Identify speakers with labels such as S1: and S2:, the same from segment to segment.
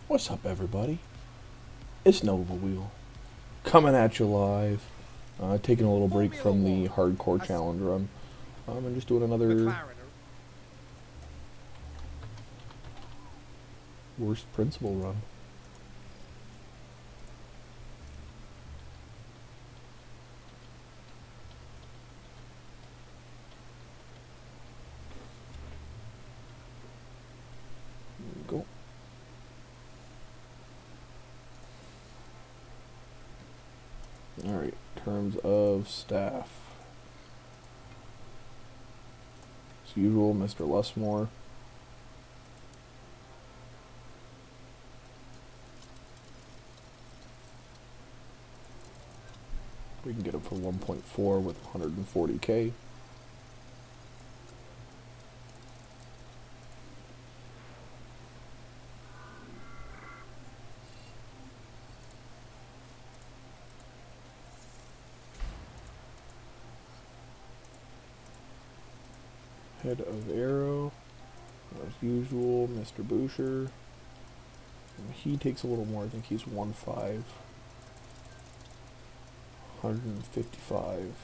S1: What's up, everybody? It's Nova Wheel, coming at you live. Taking a little break from the hardcore challenge run. And just doing another
S2: McLaren.
S1: worst principal run. Go. Alright, terms of staff. As usual, Mr. Lusmore. We can get him for 1.4 with 140k. Head of Aero, as usual, Mr. Boucher. He takes a little more, I think he's 1.5. 155.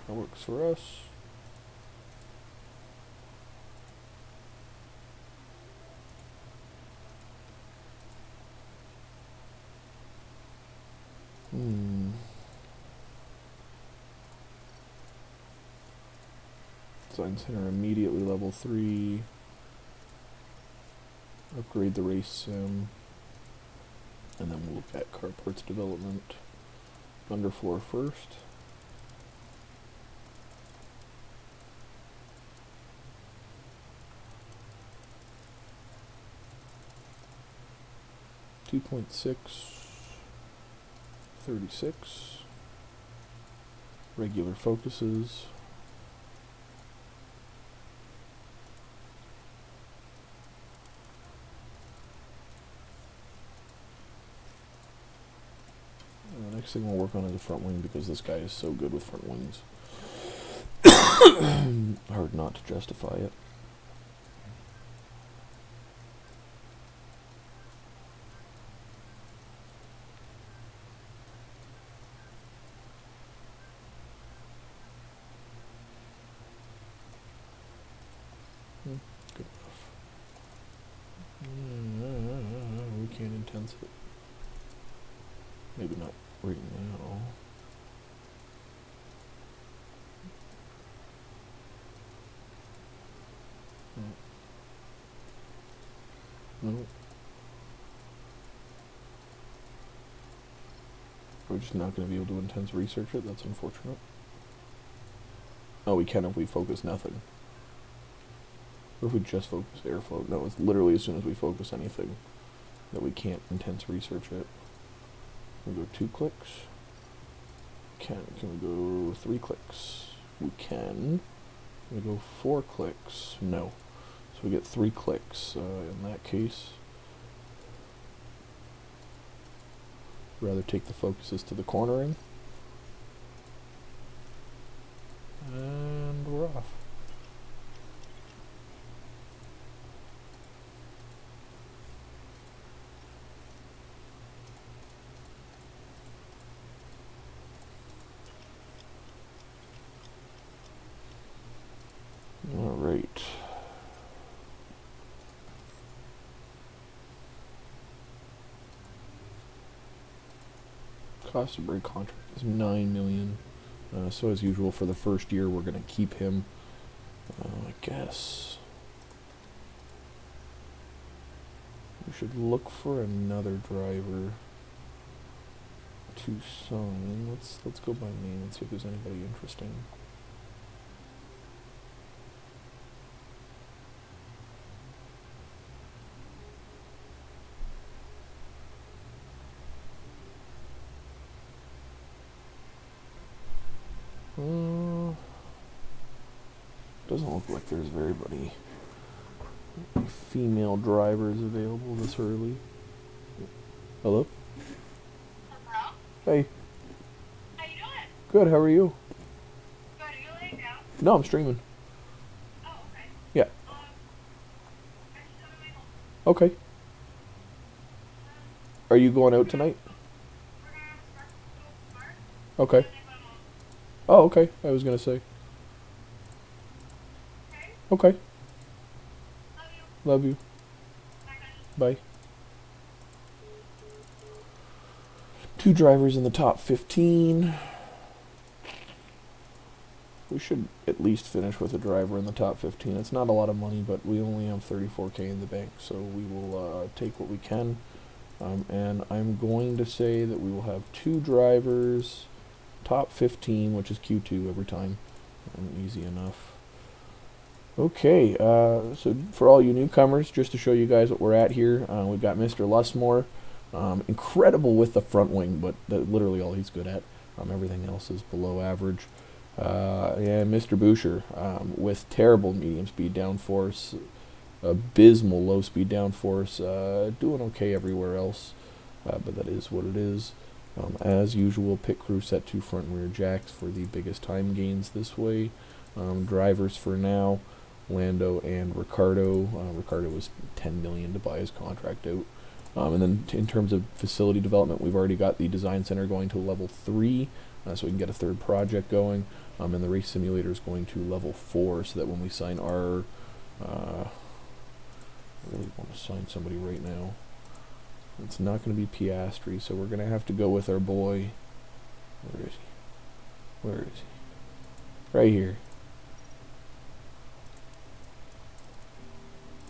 S1: That works for us. Design Center immediately level 3. Upgrade the race sim. And then we'll look at car parts development. Underfloor first. .6, 36. Regular focuses. And the next thing we'll work on is the front wing because this guy is so good with front wings. Hard not to justify it. Good enough. We can't intense it. Maybe not right now. No. We're just not going to be able to intense research it. That's unfortunate. Oh, we can if we focus nothing. Or if we just focus airflow. No, it's literally as soon as we focus anything that we can't intense research it. Can we go 2 clicks? Can we go 3 clicks? We can. Can we go 4 clicks? No. So we get 3 clicks in that case. Rather take the focuses to the cornering. And we're off. Alright. Cost of break contract is 9 million. So as usual for the first year we're going to keep him. I guess we should look for another driver to sign. Let's go by name and see if there's anybody interesting. Doesn't look like there's very many female drivers available this early. Hello?
S3: Hello?
S1: Hey.
S2: How you doing?
S1: Good, how are you?
S2: Good. Are you laying down?
S1: No, I'm streaming.
S2: Oh, okay.
S1: Yeah.
S2: I just on my way home.
S1: Okay. Are you going out
S2: We're gonna
S1: tonight?
S2: we're gonna start to go to the bar.
S1: Okay.
S2: And then my mom.
S1: Oh, okay. I was gonna say.
S2: Okay.
S1: Okay.
S2: Love you.
S1: Love you.
S2: Bye, honey.
S1: Bye. Two drivers in the top 15. We should at least finish with a driver in the top 15. It's not a lot of money, but we only have 34K in the bank, so we will take what we can. And I'm going to say that we will have two drivers, top 15, which is Q2 every time. Easy enough. Okay, so for all you newcomers, just to show you guys what we're at here, we've got Mr. Lusmore. Incredible with the front wing, but literally all he's good at. Everything else is below average. And Mr. Boucher with terrible medium speed downforce, abysmal low speed downforce, doing okay everywhere else, but that is what it is. As usual, pit crew set to front and rear jacks for the biggest time gains this way. Drivers for now, Lando and Ricardo. Ricardo was 10 million to buy his contract out. And then in terms of facility development, we've already got the design center going to level 3, so we can get a third project going. And the race simulator is going to level 4, so that when we sign our, I really want to sign somebody right now. It's not going to be Piastri, so we're going to have to go with our boy. Where is he? Where is he? Right here.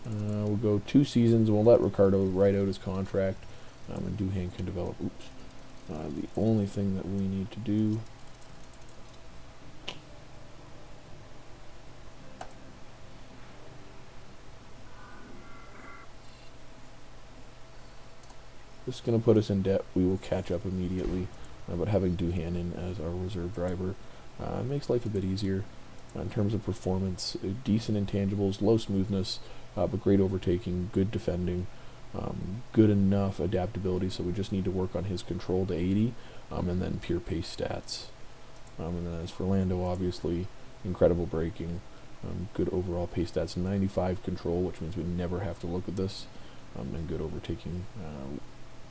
S1: We'll go 2 seasons. We'll let Ricardo write out his contract, and Doohan can develop. Oops. The only thing that we need to do this is going to put us in debt. We will catch up immediately, but having Doohan in as our reserve driver makes life a bit easier. In terms of performance, decent intangibles, low smoothness, but great overtaking, good defending, good enough adaptability, so we just need to work on his control to 80, and then pure pace stats. And then as for Lando, obviously, incredible braking, good overall pace stats, 95 control, which means we never have to look at this, and good overtaking.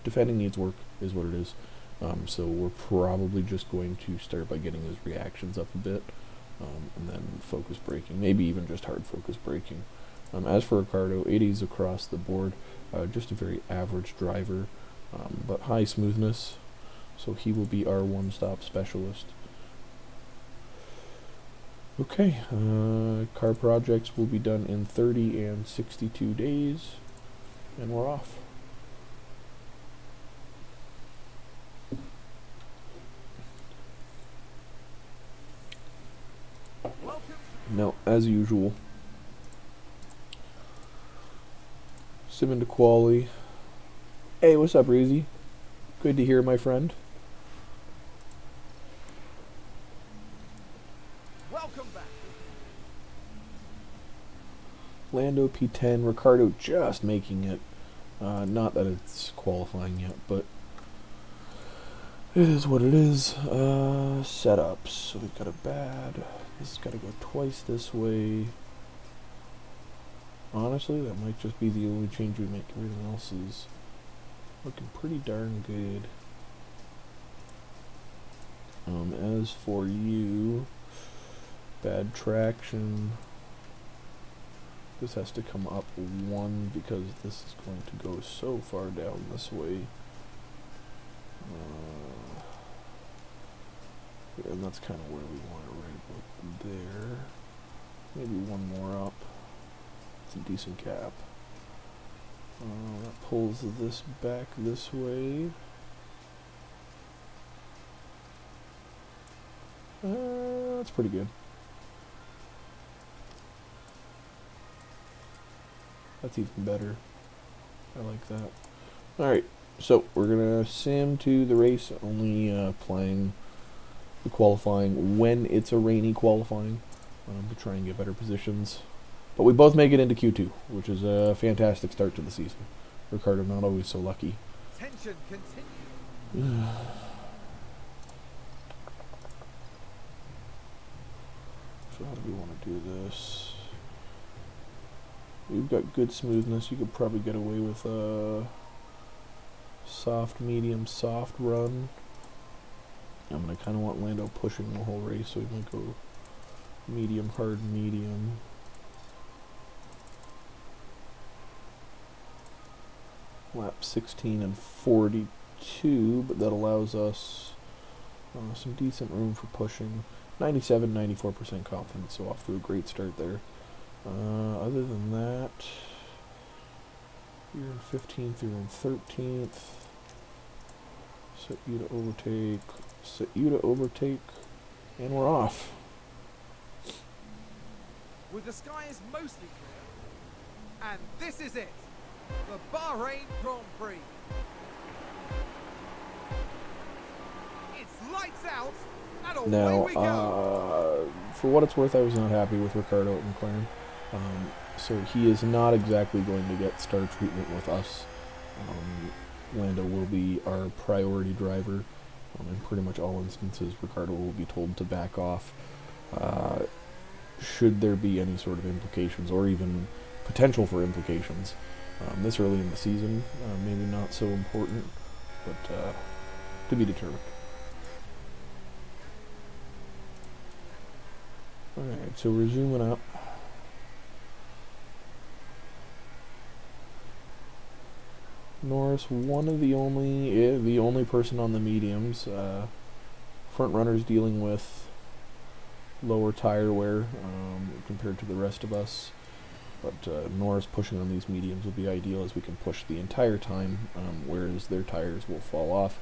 S1: Defending needs work, is what it is. So we're probably just going to start by getting his reactions up a bit, and then focus braking, maybe even just hard focus braking. As for Ricardo, 80s across the board, just a very average driver, but high smoothness, so he will be our one-stop specialist. Okay, car projects will be done in 30 and 62 days, and we're off. Now, as usual, sim into quali. Hey, what's up, Reezy? Good to hear, my friend.
S3: Welcome back.
S1: Lando P10, Ricardo just making it. Not that it's qualifying yet, but it is what it is. Setups. So we've got a bad. This has got to go twice this way. Honestly, that might just be the only change we make. Everything else is looking pretty darn good. As for you, bad traction. This has to come up 1 because this is going to go so far down this way. And that's kind of where we want it, right about there. Maybe 1 more up. It's a decent gap. That pulls this back this way. That's pretty good. That's even better. I like that. Alright, so we're going to sim to the race, only playing the qualifying when it's a rainy qualifying, to try and get better positions. But we both make it into Q2, which is a fantastic start to the season. Ricardo not always so lucky.
S3: Tension continues.
S1: So how do we want to do this? We've got good smoothness. You could probably get away with a soft, medium, soft run. I'm going to kind of want Lando pushing the whole race, so we might go medium, hard, medium. Lap 16 and 42, but that allows us some decent room for pushing. 97, 94% confidence, so off to a great start there. Other than that, you're in 15th, you're in 13th. Set you to overtake, set you to overtake, and we're off.
S3: With the sky is mostly clear, and this is it, the Bahrain Grand Prix. It's lights out, and away
S1: Now,
S3: we go.
S1: For what it's worth, I was not happy with Ricciardo at McLaren. So he is not exactly going to get star treatment with us. Lando will be our priority driver. In pretty much all instances, Ricciardo will be told to back off. Should there be any sort of implications, or even potential for implications, this early in the season, maybe not so important, but to be determined. Alright, so we're zooming up. Norris, one of the only person on the mediums. Front runners dealing with lower tire wear compared to the rest of us. But Norris pushing on these mediums will be ideal, as we can push the entire time, whereas their tires will fall off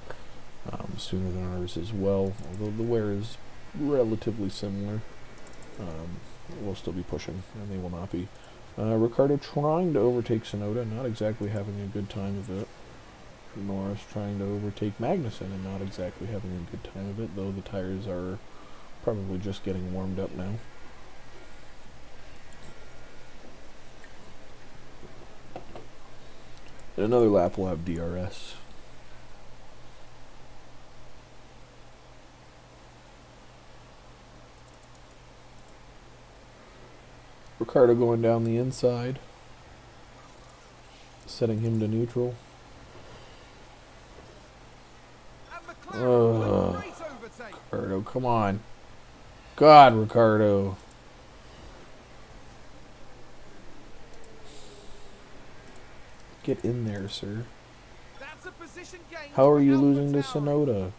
S1: sooner than ours as well. Although the wear is relatively similar, we'll still be pushing, and they will not be. Ricciardo trying to overtake Tsunoda, not exactly having a good time of it. Norris trying to overtake Magnussen, and not exactly having a good time of it, though the tires are probably just getting warmed up now. In another lap, we'll have DRS. Ricciardo going down the inside, setting him to neutral.
S3: And McLaren with a great overtake.
S1: Ricciardo, come on. God, Ricciardo. Get in there, sir.
S3: That's a position gain.
S1: How are you
S3: for
S1: losing to
S3: AlphaTauri.
S1: Tsunoda?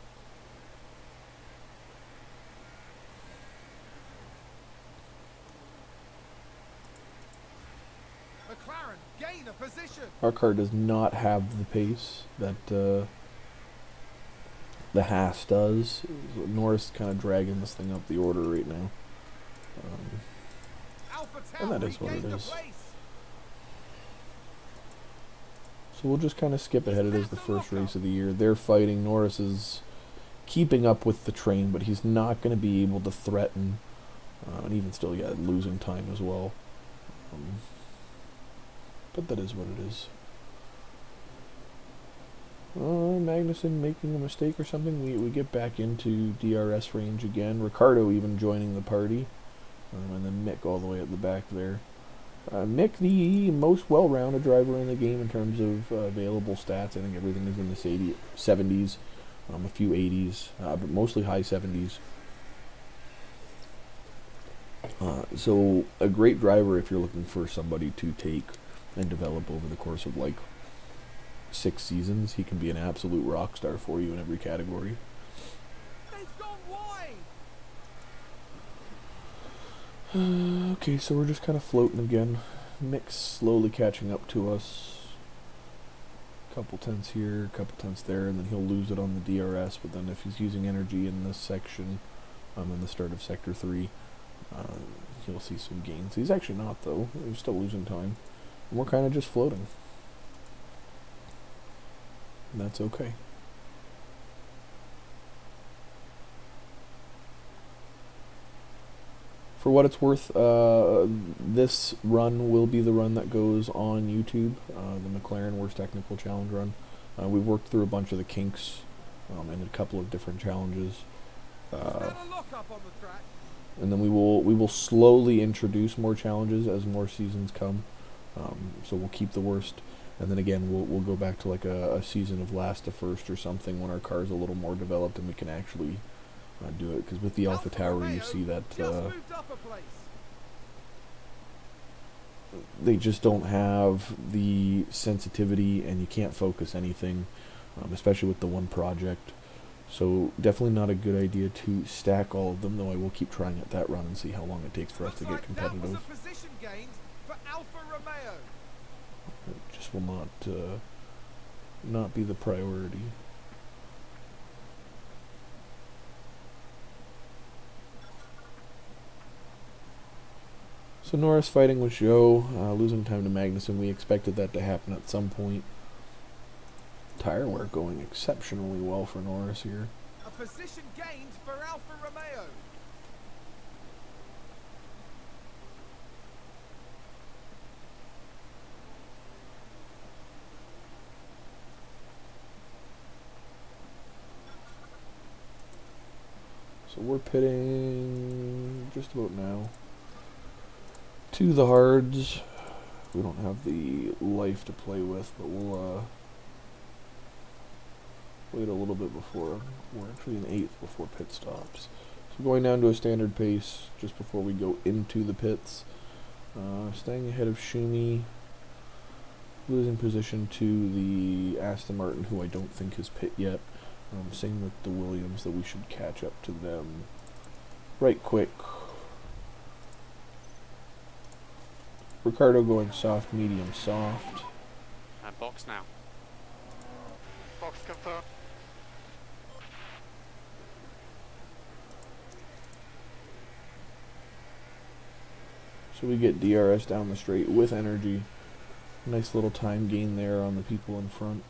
S3: McLaren gain a position.
S1: Our car does not have the pace that the Haas does. Norris kind of dragging this thing up the order right now. And that is what it is. So we'll just kind of skip ahead. It is the first race of the year. They're fighting. Norris is keeping up with the train, but he's not going to be able to threaten. And even still, yeah, losing time as well. But that is what it is. Magnussen making a mistake or something. We get back into DRS range again. Ricciardo even joining the party. And then Mick all the way at the back there. Mick, the most well-rounded driver in the game in terms of available stats. I think everything is in the 70s, a few 80s, but mostly high 70s. So a great driver if you're looking for somebody to take and develop over the course of like 6 seasons. He can be an absolute rock star for you in every category.
S3: They've gone wide.
S1: Okay, so we're just kind of floating again. Mick's slowly catching up to us. Couple tenths here, couple tenths there, and then he'll lose it on the DRS. But then if he's using energy in this section, in the start of Sector 3, he'll see some gains. He's actually not, though. He's still losing time. And we're kind of just floating. And that's okay. For what it's worth, this run will be the run that goes on YouTube, the McLaren Worst Technical Challenge run. We worked through a bunch of the kinks and a couple of different challenges.
S3: He's got a lock up on the track.
S1: and then we will slowly introduce more challenges as more seasons come. So we'll keep the worst, and then again we'll go back to like a season of last to first or something when our car's a little more developed and we can actually do it. Because with the Alpha Tower, you see that they just don't have the sensitivity, and you can't focus anything, especially with the one project. So definitely not a good idea to stack all of them, though I will keep trying at that run and see how long it takes for us to get competitive.
S3: That was a position gained for Alfa Romeo.
S1: It just will not be the priority. So Norris fighting with Zhou, losing time to Magnussen. We expected that to happen at some point. Tire wear going exceptionally well for Norris here.
S3: A position gained for Alfa Romeo.
S1: So we're pitting just about now. To the hards. We don't have the life to play with, but we'll wait a little bit before. We're actually in 8th before pit stops. So going down to a standard pace just before we go into the pits. Staying ahead of Schumi. Losing position to the Aston Martin, who I don't think has pit yet. Same with the Williams, that we should catch up to them right quick. Ricardo going soft, medium, soft.
S4: And box now. Box confirmed.
S1: So we get DRS down the straight with energy. Nice little time gain there on the people in front.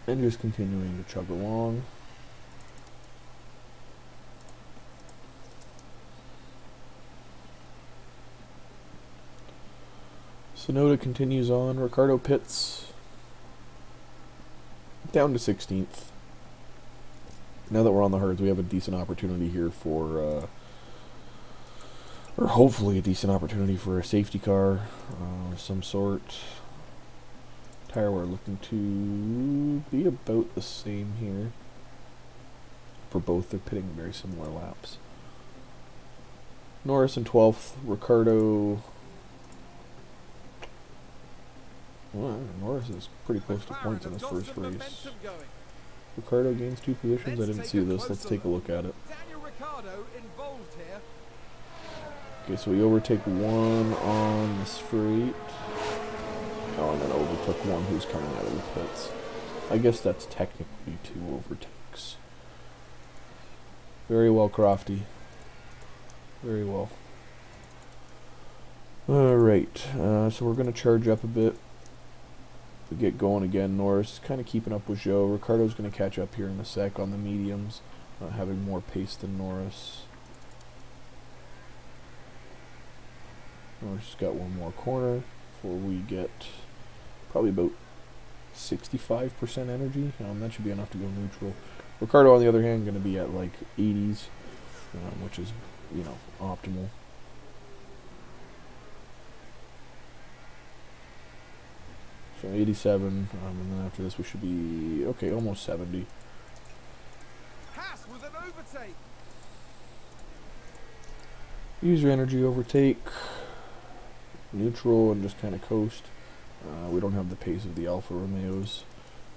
S1: And just continuing to chug along. Sonoda continues on. Ricardo pits down to 16th. Now that we're on the hards, we have a decent opportunity here for, or hopefully a decent opportunity for a safety car of some sort. Tire wear looking to be about the same here. For both, they're pitting very similar laps. Norris in 12th. Ricardo... Well, Norris is pretty close to points in his first race. Ricardo gains 2 positions. I didn't see this. Let's take a look at it.
S3: Daniel Ricciardo involved here.
S1: Okay, so we overtake one on the straight. Oh, and then overtook one who's coming out of the pits. I guess that's technically 2 overtakes. Very well, Crofty. Very well. Alright, so we're going to charge up a bit. We get going again. Norris kind of keeping up with Zhou. Ricardo's going to catch up here in a sec on the mediums, having more pace than Norris. Norris has got one more corner before we get probably about 65% energy. That should be enough to go neutral. Ricardo, on the other hand, going to be at like 80s, which is, you know, optimal. So 87, and then after this we should be, okay, almost 70.
S3: Haas with an overtake.
S1: User energy overtake, neutral, and just kind of coast. We don't have the pace of the Alfa Romeos,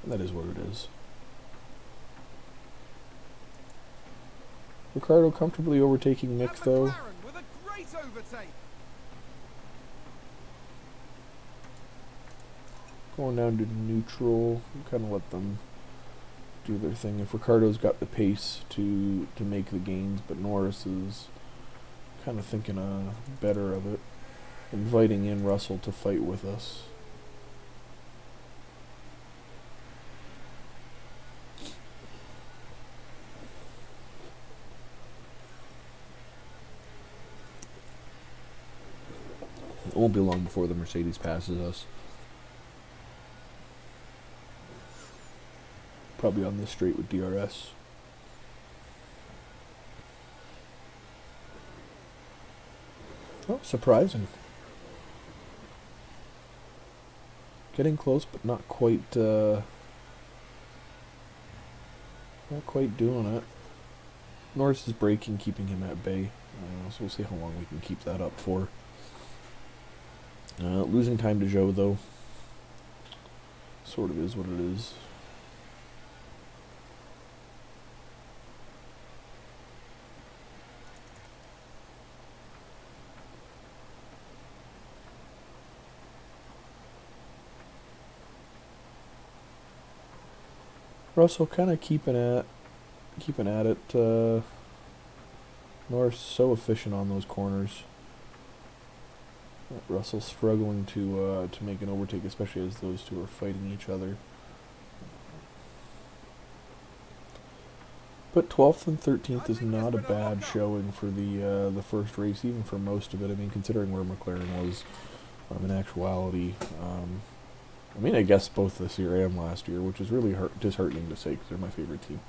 S1: and that is what it is. Ricardo comfortably overtaking Mick, though.
S3: McLaren with a great overtake.
S1: Going down to neutral, kind of let them do their thing. If Ricardo's got the pace to make the gains, but Norris is kind of thinking better of it, inviting in Russell to fight with us. It won't be long before the Mercedes passes us. Probably on this straight with DRS. Oh, surprising. Getting close, but not quite doing it. Norris is braking, keeping him at bay. So we'll see how long we can keep that up for. Losing time to Joe, though. Sort of is what it is. Russell kind of keeping at it. Norris so efficient on those corners. Russell struggling to make an overtake, especially as those two are fighting each other. But 12th and 13th is not a bad showing for the first race, even for most of it. I mean, considering where McLaren was in actuality. I mean, I guess both this year and last year, which is really disheartening to say because they're my favorite team.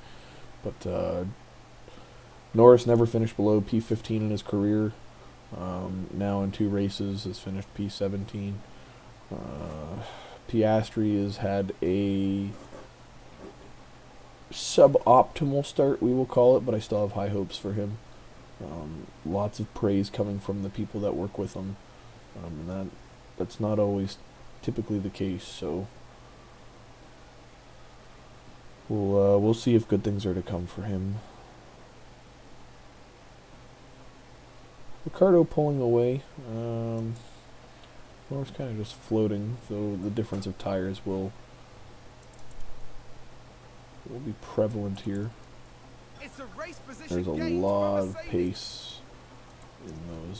S1: But Norris never finished below P15 in his career. Now in 2 races has finished P17. Piastri has had a suboptimal start, we will call it, but I still have high hopes for him. Lots of praise coming from the people that work with him, and that's not always typically the case. So we'll see if good things are to come for him. Ricardo pulling away. Norris kind of just floating, though the difference of tires will be prevalent here.
S3: It's a race position
S1: There's a
S3: gain
S1: lot
S3: for
S1: of
S3: Mercedes.
S1: pace in those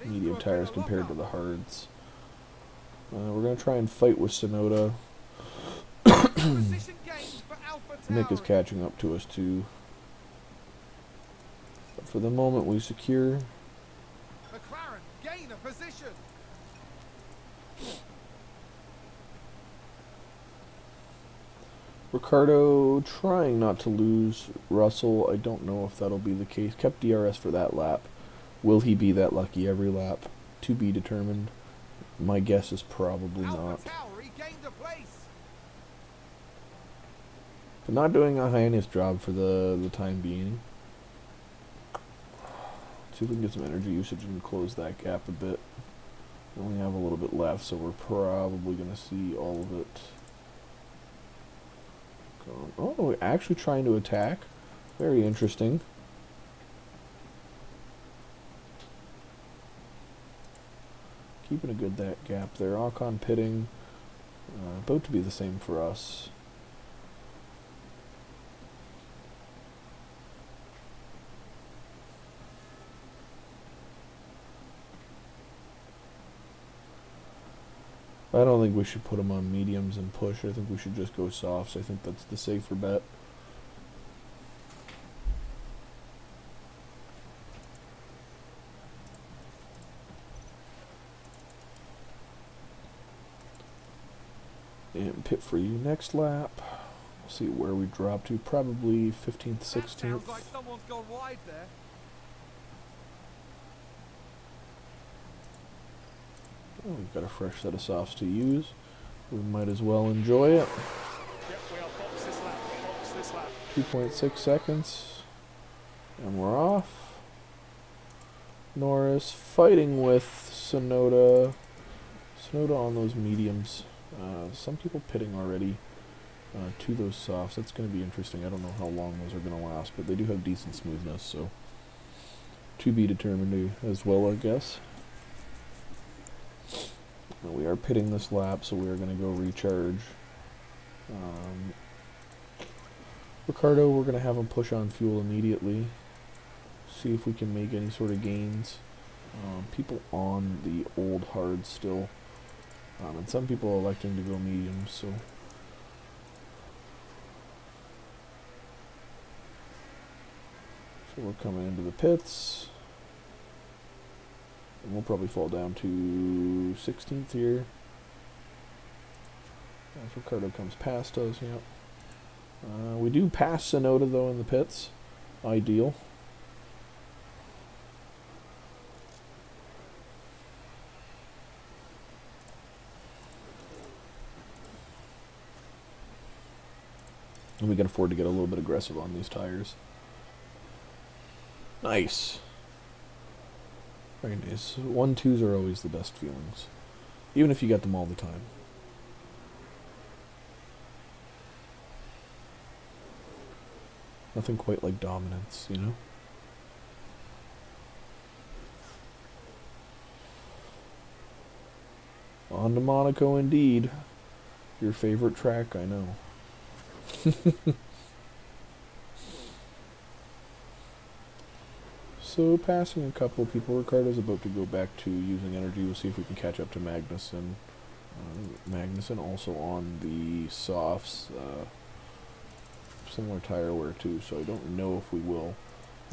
S3: Seems
S1: medium
S3: to have
S1: tires
S3: been a
S1: compared to
S3: lockup.
S1: the hards. We're going to try and fight with Sonoda.
S3: Position gain for Alpha
S1: Nick is
S3: Tauri.
S1: catching up to us too. But for the moment we secure.
S3: McLaren gain a position.
S1: Ricardo trying not to lose Russell. I don't know if that'll be the case. Kept DRS for that lap. Will he be that lucky every lap? To be determined. My guess is probably
S3: Alpha
S1: not.
S3: Tauri gained a place.
S1: But not doing a highness job for the time being. See if we can get some energy usage and close that gap a bit. We only have a little bit left, so we're probably going to see all of it. Oh, we're actually trying to attack. Very interesting. Keeping a good that gap there. Ocon pitting. About to be the same for us. I don't think we should put them on mediums and push. I think we should just go softs. I think that's the safer bet. And pit for you next lap. We'll see where we drop to. Probably 15th,
S3: That
S1: 16th.
S3: sounds like someone's gone wide there.
S1: Oh, we've got a fresh set of softs to use. We might as well enjoy it.
S4: Yep, we are box this lap. Box this lap.
S1: 2.6 seconds. And we're off. Norris fighting with Sonoda. Sonoda on those mediums. Some people pitting already to those softs. That's going to be interesting. I don't know how long those are going to last, but they do have decent smoothness, so to be determined as well, I guess. We are pitting this lap, so we are going to go recharge. Ricardo, we're going to have him push on fuel immediately. See if we can make any sort of gains. People on the old hard still. And some people are electing to go mediums, so. So we're coming into the pits. And we'll probably fall down to 16th here. As Ricardo comes past us, yep. We do pass Sonoda though in the pits. Ideal. And we can afford to get a little bit aggressive on these tires. Nice. Very nice. 1-2s are always the best feelings. Even if you get them all the time. Nothing quite like dominance, you know? On to Monaco indeed. Your favorite track, I know. So, passing a couple of people. Ricardo's about to go back to using energy. We'll see if we can catch up to Magnussen. Magnussen also on the softs. Similar tire wear too, so I don't know if we will.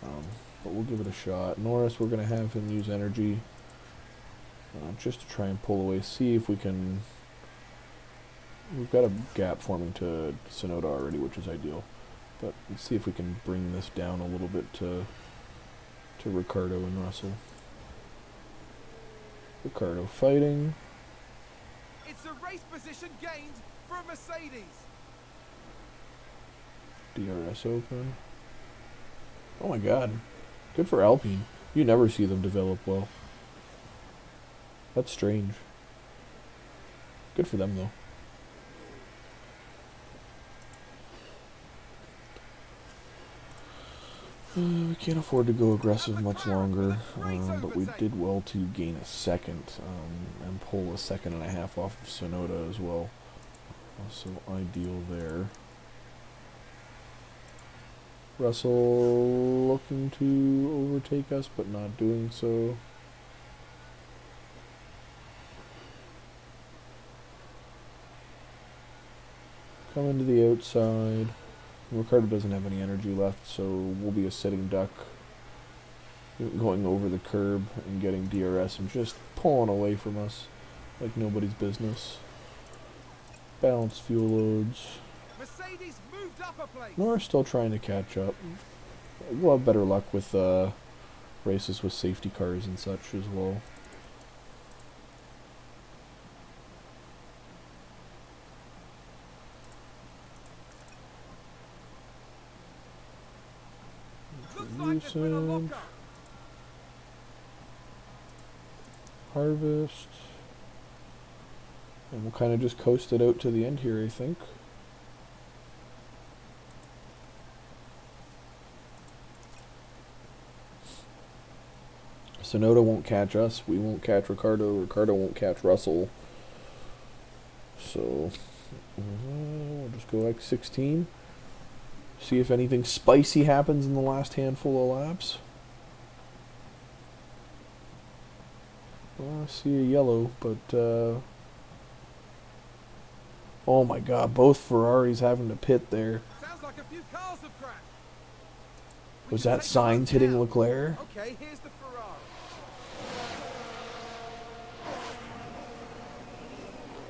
S1: But we'll give it a shot. Norris, we're going to have him use energy. Just to try and pull away. See if we can... We've got a gap forming to Tsunoda already, which is ideal. But let's see if we can bring this down a little bit to Ricardo and Russell. Ricardo fighting.
S3: It's a race position gained for a Mercedes.
S1: DRS open. Oh my god. Good for Alpine. You never see them develop well. That's strange. Good for them though. We can't afford to go aggressive much longer, but we did well to gain a second and pull a second and a half off of Tsunoda as well. So ideal there. Russell looking to overtake us, but not doing so. Coming to the outside. Ricardo doesn't have any energy left, so we'll be a sitting duck. Going over the curb and getting DRS and just pulling away from us like nobody's business. Balanced fuel loads.
S3: Mercedes moved up a place.
S1: Norris still trying to catch up. We'll have better luck with races with safety cars and such as well.
S3: Looks like there's been a lockup.
S1: Harvest. And we'll kind of just coast it out to the end here, I think. Tsunoda won't catch us. We won't catch Ricardo. Ricardo won't catch Russell. So, we'll just go X16. See if anything spicy happens in the last handful of laps. Well, I see a yellow, but oh my god, both Ferraris having to pit there.
S3: Sounds like a few cars have crashed.
S1: Was that Sainz hitting Leclerc?
S3: Okay, here's the Ferrari.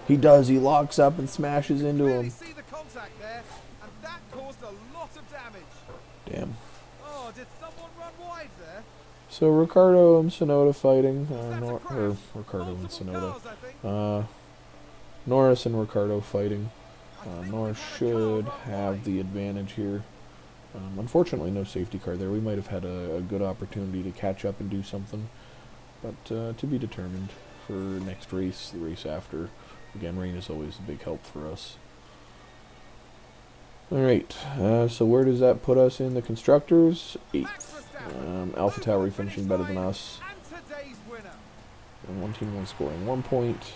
S1: He does, he locks up and smashes into
S3: Really
S1: him.
S3: see the contact there, and that caused a lot of damage.
S1: Damn.
S3: Oh, did someone run wide there?
S1: So Ricardo and Tsunoda fighting.
S3: That's a crash.
S1: Or Ricardo and
S3: Multiple
S1: Tsunoda.
S3: cars, I think.
S1: Norris and Ricardo fighting.
S3: I think
S1: Norris
S3: we've had a car
S1: should
S3: run
S1: have
S3: wide.
S1: the advantage here. Unfortunately, no safety car there. We might have had a good opportunity to catch up and do something. But to be determined for next race, the race after. Again, rain is always a big help for us. Alright, so where does that put us in the constructors? 8th. Alpha Tauri finishing better than us.
S3: And today's winner.
S1: And one team only scoring 1 point.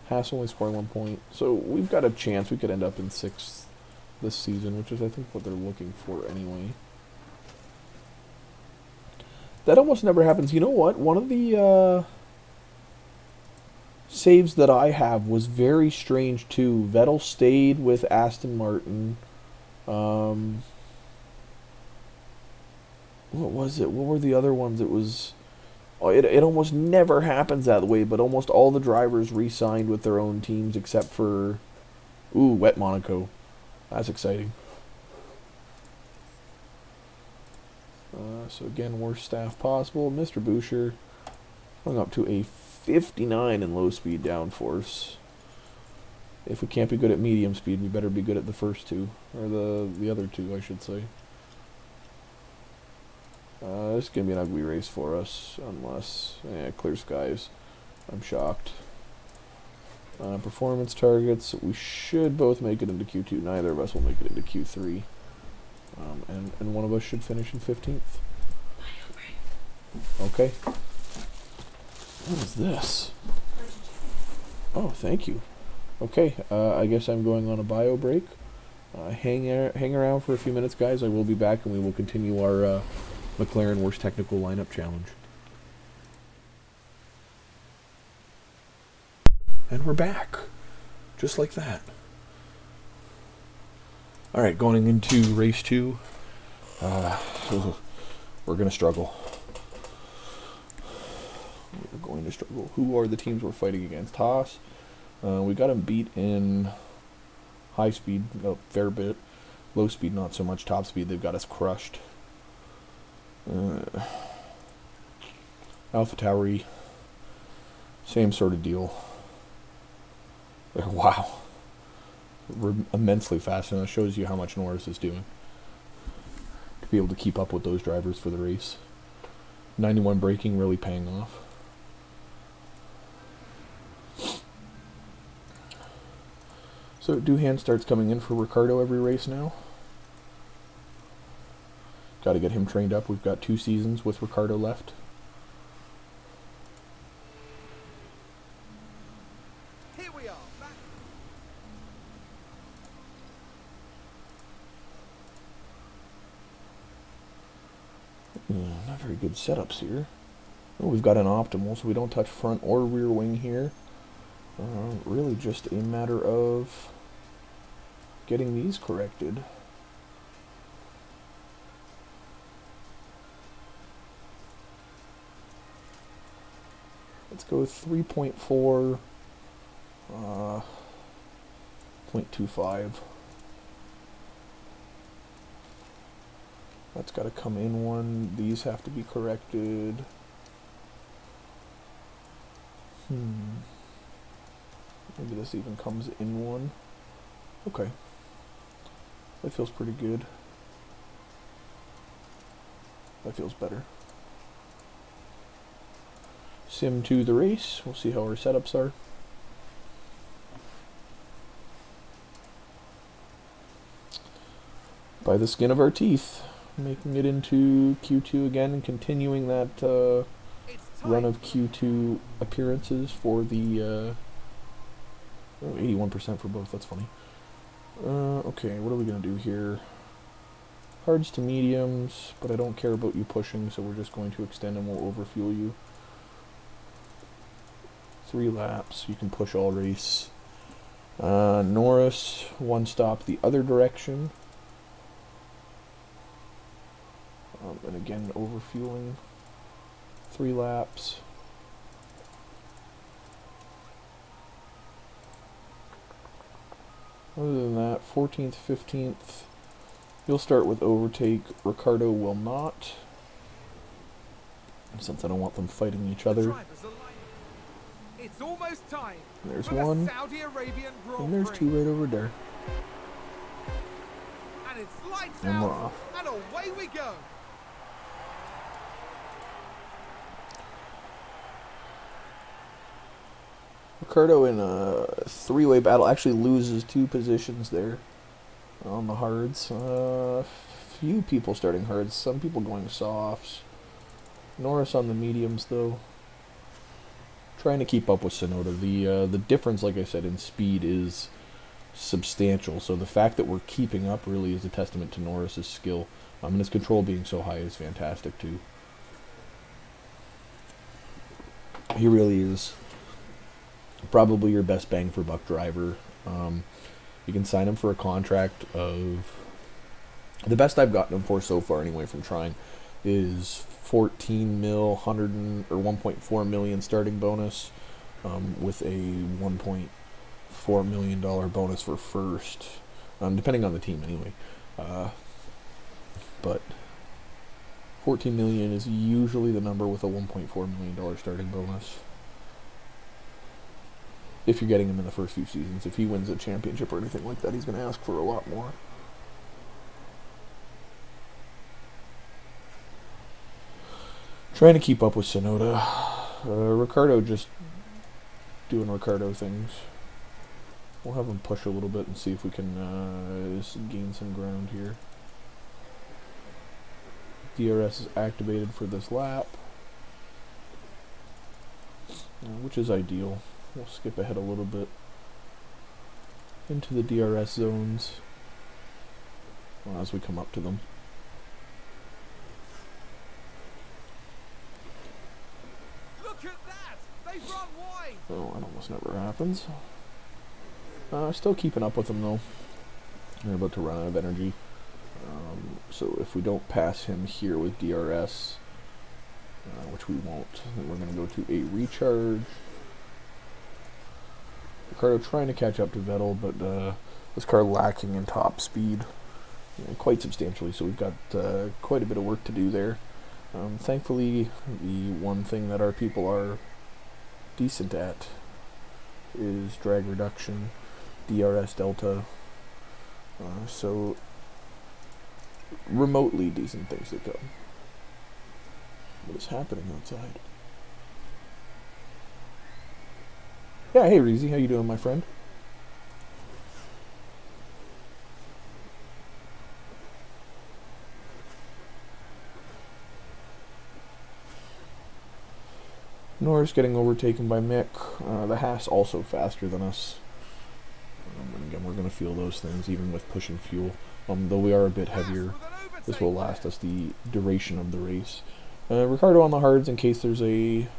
S1: Haas only scoring 1 point. So we've got a chance. We could end up in 6th this season, which is I think what they're looking for anyway. That almost never happens. You know what? One of the saves that I have was very strange too. Vettel stayed with Aston Martin. What was it? What were the other ones? It was... Oh, it almost never happens that way, but almost all the drivers re-signed with their own teams except for... Ooh, wet Monaco. That's exciting. So again, worst staff possible. Mr. Boucher hung up to a 59 in low speed downforce. If we can't be good at medium speed, we better be good at the first two, or the other two, I should say. This is gonna be an ugly race for us, unless clear skies. I'm shocked. Performance targets. We should both make it into Q2. Neither of us will make it into Q3, and one of us should finish in 15th. Okay. What is this? Oh, thank you. Okay, I guess I'm going on a bio break. Hang around for a few minutes, guys. I will be back, and we will continue our McLaren Worst Technical Lineup Challenge. And we're back. Just like that. Alright, going into race 2. We're going to struggle. We're going to struggle. Who are the teams we're fighting against? Haas. We got them beat in high speed a fair bit. Low speed, not so much. Top speed, they've got us crushed. AlphaTauri, same sort of deal. Wow. We're immensely fast, and that shows you how much Norris is doing to be able to keep up with those drivers for the race. 91 braking really paying off. So Doohan starts coming in for Ricardo every race now. Got to get him trained up. We've got 2 seasons with Ricardo left.
S3: Here we are, back.
S1: Not very good setups here. Oh, we've got an optimal, so we don't touch front or rear wing here. Really just a matter of getting these corrected. Let's go 3.4, 0.25. That's got to come in one. These have to be corrected. Maybe this even comes in one. Okay. That feels pretty good. That feels better. Sim to the race. We'll see how our setups are. By the skin of our teeth. Making it into Q2 again and continuing that run of Q2 appearances for the 81% for both. That's funny. Okay, what are we going to do here? Hards to mediums, but I don't care about you pushing, so we're just going to extend and we'll overfuel you. 3 laps, you can push all race. Norris, 1 stop the other direction. And again, overfueling. 3 laps. Other than that, 14th, 15th, you'll start with overtake. Ricardo will not, since I don't want them fighting each other.
S3: It's almost time.
S1: There's
S3: for
S1: one,
S3: the Saudi Arabian Grand
S1: and there's
S3: Prix.
S1: 2 right over there.
S3: And it's lights
S1: And we're
S3: out,
S1: off.
S3: and away we go.
S1: Ricardo in a 3-way battle actually loses 2 positions there on the hards. Few people starting hards, some people going softs. Norris on the mediums though. Trying to keep up with Sonoda. The difference, like I said, in speed is substantial. So the fact that we're keeping up really is a testament to Norris's skill. And his control being so high is fantastic too. He really is probably your best bang for buck driver. You can sign him for a contract of, the best I've gotten him for so far anyway from trying is 14 mil, 1.4 million starting bonus, with a $1.4 million bonus for first, depending on the team anyway. But 14 million is usually the number with a $1.4 million starting bonus. if you're getting him in the first few seasons. If he wins a championship or anything like that, he's going to ask for a lot more. Trying to keep up with Sonoda. Ricardo just doing Ricardo things. We'll have him push a little bit and see if we can gain some ground here. DRS is activated for this lap, which is ideal. We'll skip ahead a little bit into the DRS zones as we come up to them.
S3: Look at that! They've run wide!
S1: Oh, that almost never happens. Still keeping up with them though. They're about to run out of energy. So if we don't pass him here with DRS, which we won't, then we're going to go to a recharge. Ricardo trying to catch up to Vettel, but this car lacking in top speed quite substantially, so we've got quite a bit of work to do there. Thankfully, the one thing that our people are decent at is drag reduction, DRS delta, so remotely decent things to come. What is happening outside? Yeah, hey Reezy, how you doing, my friend? Norris getting overtaken by Mick. The Haas also faster than us. And again, we're going to feel those things even with pushing fuel. Though we are a bit heavier, this will last us the duration of the race. Ricardo on the hards in case there's a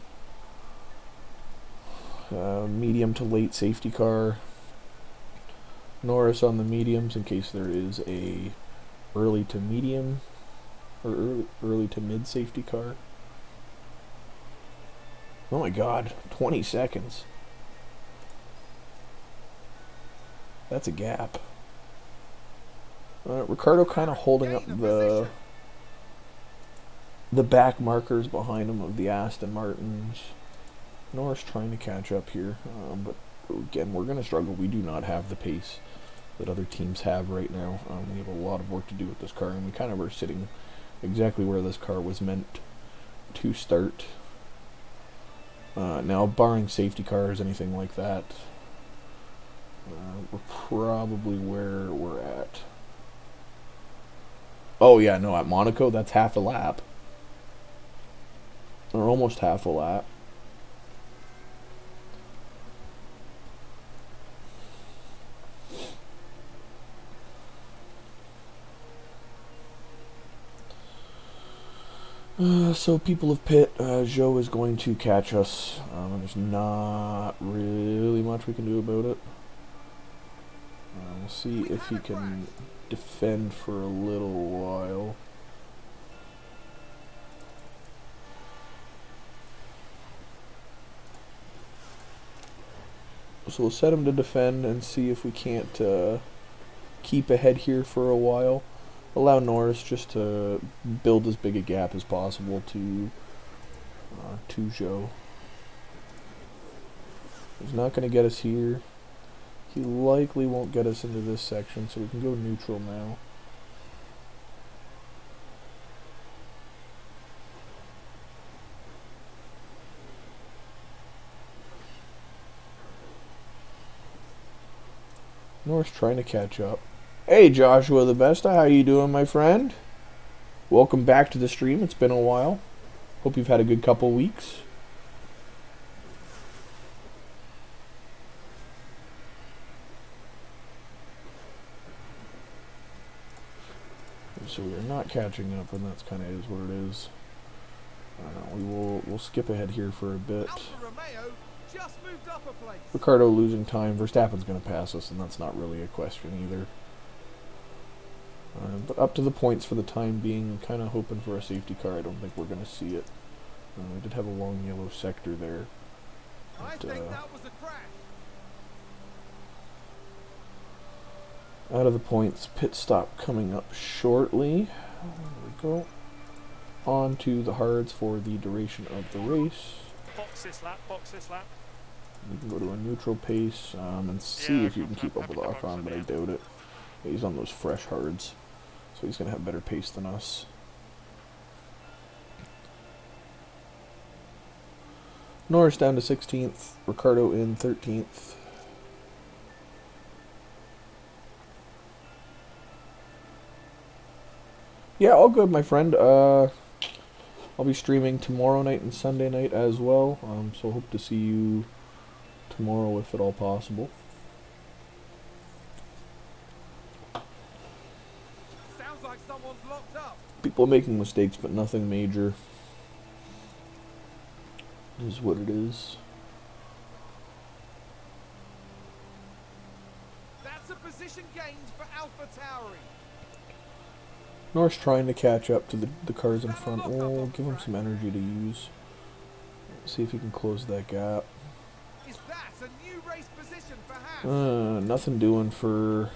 S1: medium to late safety car. Norris on the mediums in case there is a early to medium or early to mid safety car. Oh my god, 20 seconds. That's a gap. Ricardo kind of holding up the back markers behind him of the Aston Martins. Norris trying to catch up here, but again, we're going to struggle. We do not have the pace that other teams have right now. We have a lot of work to do with this car, and we kind of are sitting exactly where this car was meant to start. Now, barring safety cars, anything like that, we're probably where we're at. Oh yeah, no, at Monaco, that's half a lap. Or almost half a lap. So people of pit, Joe is going to catch us. There's not really much we can do about it. We'll see if he can defend for a little while. So we'll set him to defend and see if we can't keep ahead here for a while. Allow Norris just to build as big a gap as possible to Joe. He's not going to get us here. He likely won't get us into this section, so we can go neutral now. Norris trying to catch up. Hey Joshua the Besta, how you doing, my friend? Welcome back to the stream. It's been a while. Hope you've had a good couple weeks. So we are not catching up, and that's kind of is what it is. We'll skip ahead here for a bit.
S3: Alfa Romeo just moved up a place.
S1: Ricardo losing time. Verstappen's going to pass us, and that's not really a question either. But up to the points for the time being, kind of hoping for a safety car. I don't think we're going to see it. We did have a long yellow sector there. But,
S3: I think that was a crash.
S1: out of the points, pit stop coming up shortly. There we go. On to the hards for the duration of the race.
S4: Box this lap, box this lap.
S1: You can go to a neutral pace and see
S4: Yeah,
S1: if you can keep up with
S4: happy to box
S1: Ocon,
S4: at
S1: but
S4: the
S1: I
S4: end.
S1: doubt it. He's on those fresh hards, so he's going to have better pace than us. Norris down to 16th, Ricardo in 13th. Yeah, all good, my friend. I'll be streaming tomorrow night and Sunday night as well, so hope to see you tomorrow if at all possible.
S3: Sounds like someone's locked up.
S1: People making mistakes, but nothing major. Is what it is.
S3: That's a position gained for Alpha Tauri.
S1: Norris trying to catch up to the cars in front. We'll give him some energy to use. See if he can close that gap.
S3: Is that a new race position for Haas?
S1: Nothing doing for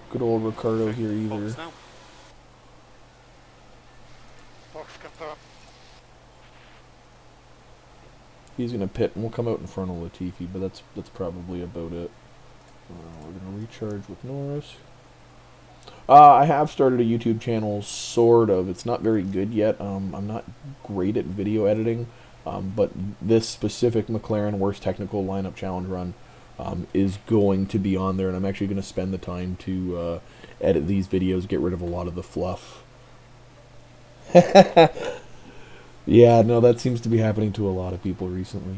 S1: good old Ricardo here either.
S4: Box now. Box confirmed.
S1: He's gonna pit, and we'll come out in front of Latifi, but that's probably about it. We're gonna recharge with Norris. I have started a YouTube channel, sort of. It's not very good yet. I'm not great at video editing, but this specific McLaren Worst Technical Lineup Challenge run is going to be on there, and I'm actually going to spend the time to edit these videos, get rid of a lot of the fluff. Yeah, no, that seems to be happening to a lot of people recently.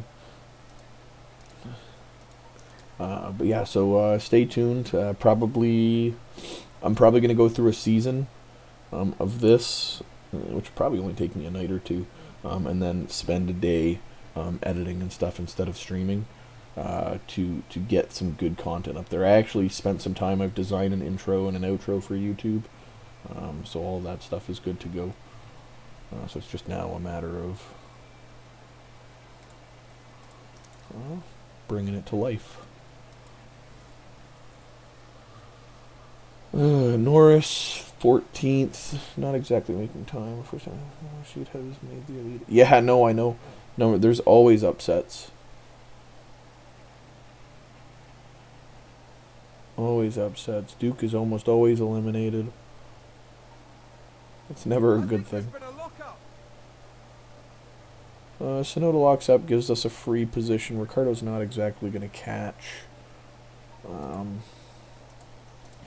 S1: But yeah, so stay tuned. I'm probably going to go through a season of this, which will probably only take me a night or two, and then spend a day editing and stuff instead of streaming to get some good content up there. I actually spent some time. I've designed an intro and an outro for YouTube, so all that stuff is good to go. So it's just now a matter of bringing it to life. Norris 14th, not exactly making time. First time sheet has made the elite. Yeah, no, I know. No, there's always upsets. Always upsets. Duke is almost always eliminated. It's never a good thing.
S3: There's been a lockup.
S1: Sonoda locks up, gives us a free position. Ricardo's not exactly going to catch.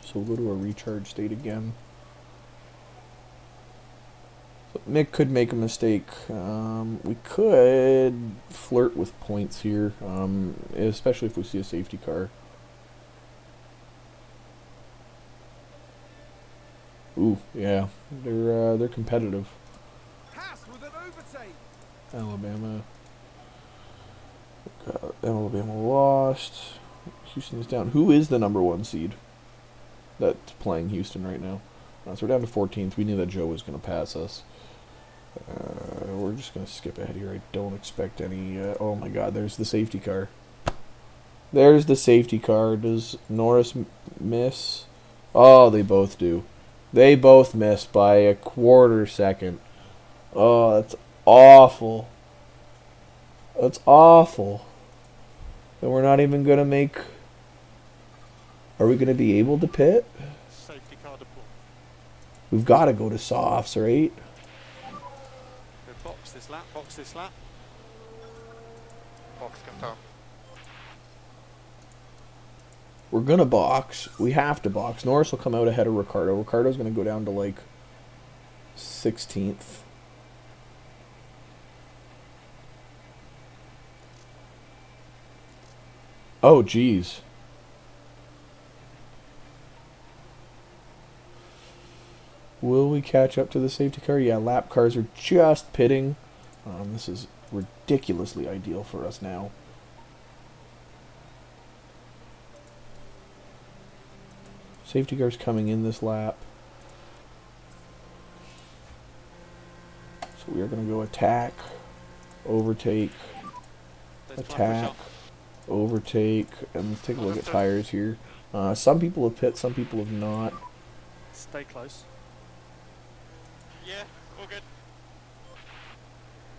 S1: So we'll go to a recharge state again. So Mick could make a mistake. We could flirt with points here, especially if we see a safety car. Ooh, yeah, they're competitive.
S3: Haas with an overtake.
S1: Alabama lost. Houston is down. Who is the number 1 seed that's playing Houston right now? So we're down to 14th. We knew that Joe was going to pass us. We're just going to skip ahead here. I don't expect any... oh my god, there's the safety car. There's the safety car. Does Norris miss? Oh, they both do. They both miss by a quarter second. Oh, that's awful. That's awful. And we're not even going to make... Are we going to be able to pit?
S4: Safety car deployed.
S1: We've got to go to softs, right?
S4: Good box this lap, box this lap. Box confirmed.
S1: We're going to box. We have to box. Norris will come out ahead of Ricardo. Ricardo's going to go down to like 16th. Oh, geez. Will we catch up to the safety car? Yeah, lap cars are just pitting. This is ridiculously ideal for us now. Safety car's coming in this lap. So we are going to go attack, overtake, attack, overtake, and let's take a look at tires here. Some people have pit, some people have not.
S4: Stay close. Yeah, all good.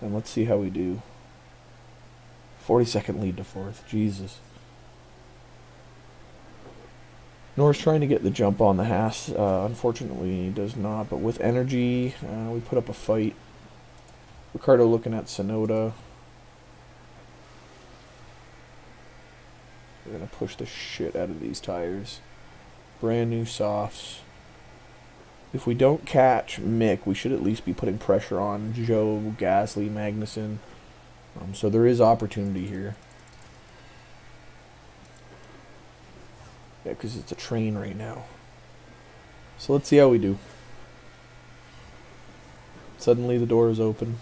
S1: And let's see how we do. 40-second lead to fourth. Jesus. Norris trying to get the jump on the Haas. Unfortunately, he does not. But with energy, we put up a fight. Ricardo looking at Sonoda. We're going to push the shit out of these tires. Brand new softs. If we don't catch Mick, we should at least be putting pressure on Joe, Gasly, Magnussen. So there is opportunity here. Yeah, because it's a train right now. So let's see how we do. Suddenly the door is open.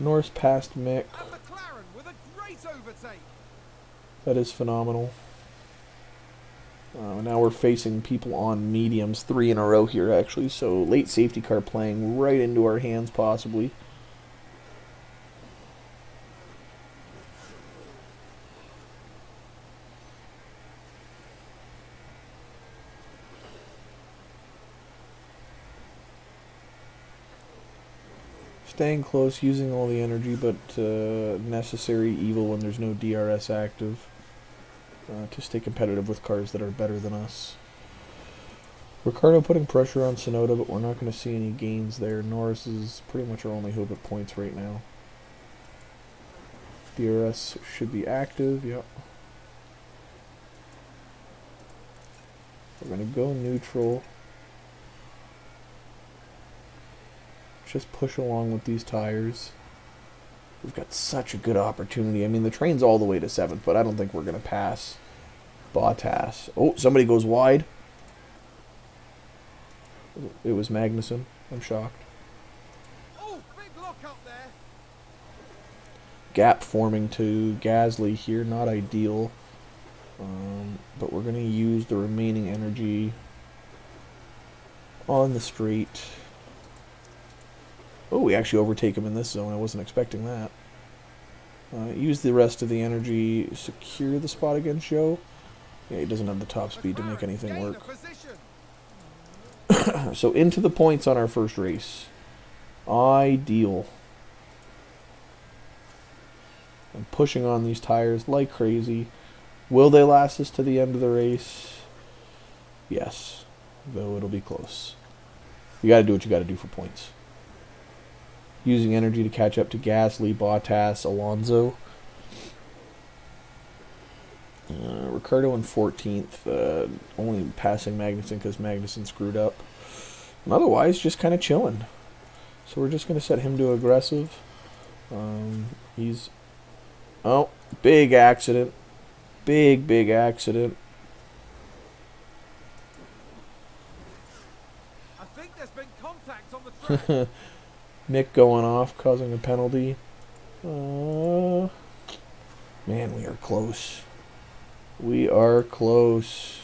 S1: Norris passed Mick.
S3: And McLaren with a great overtake.
S1: That is phenomenal. Now we're facing people on mediums, 3 in a row here actually, so late safety car playing right into our hands possibly. Staying close, using all the energy, but necessary evil when there's no DRS active to stay competitive with cars that are better than us. Ricardo putting pressure on Sonoda, but we're not going to see any gains there. Norris is pretty much our only hope at points right now. DRS should be active, yep. We're going to go neutral. Just push along with these tires. We've got such a good opportunity. I mean, the train's all the way to 7th, but I don't think we're going to pass Bottas. Oh, somebody goes wide. It was Magnussen. I'm shocked.
S3: Oh, big look up there.
S1: Gap forming to Gasly here. Not ideal. But we're going to use the remaining energy on the straight. Oh, we actually overtake him in this zone. I wasn't expecting that. Use the rest of the energy. Secure the spot against Joe. Yeah, he doesn't have the top speed to make anything work. So into the points on our first race. Ideal. I'm pushing on these tires like crazy. Will they last us to the end of the race? Yes. Though it'll be close. You got to do what you got to do for points. Using energy to catch up to Gasly, Bottas, Alonso. Ricardo in 14th. Only passing Magnussen because Magnussen screwed up. And otherwise, just kind of chilling. So we're just going to set him to aggressive. He's... Oh, big accident. Big accident.
S3: I think there's been contact on the track.
S1: Mick going off, causing a penalty. Man, we are close. We are close.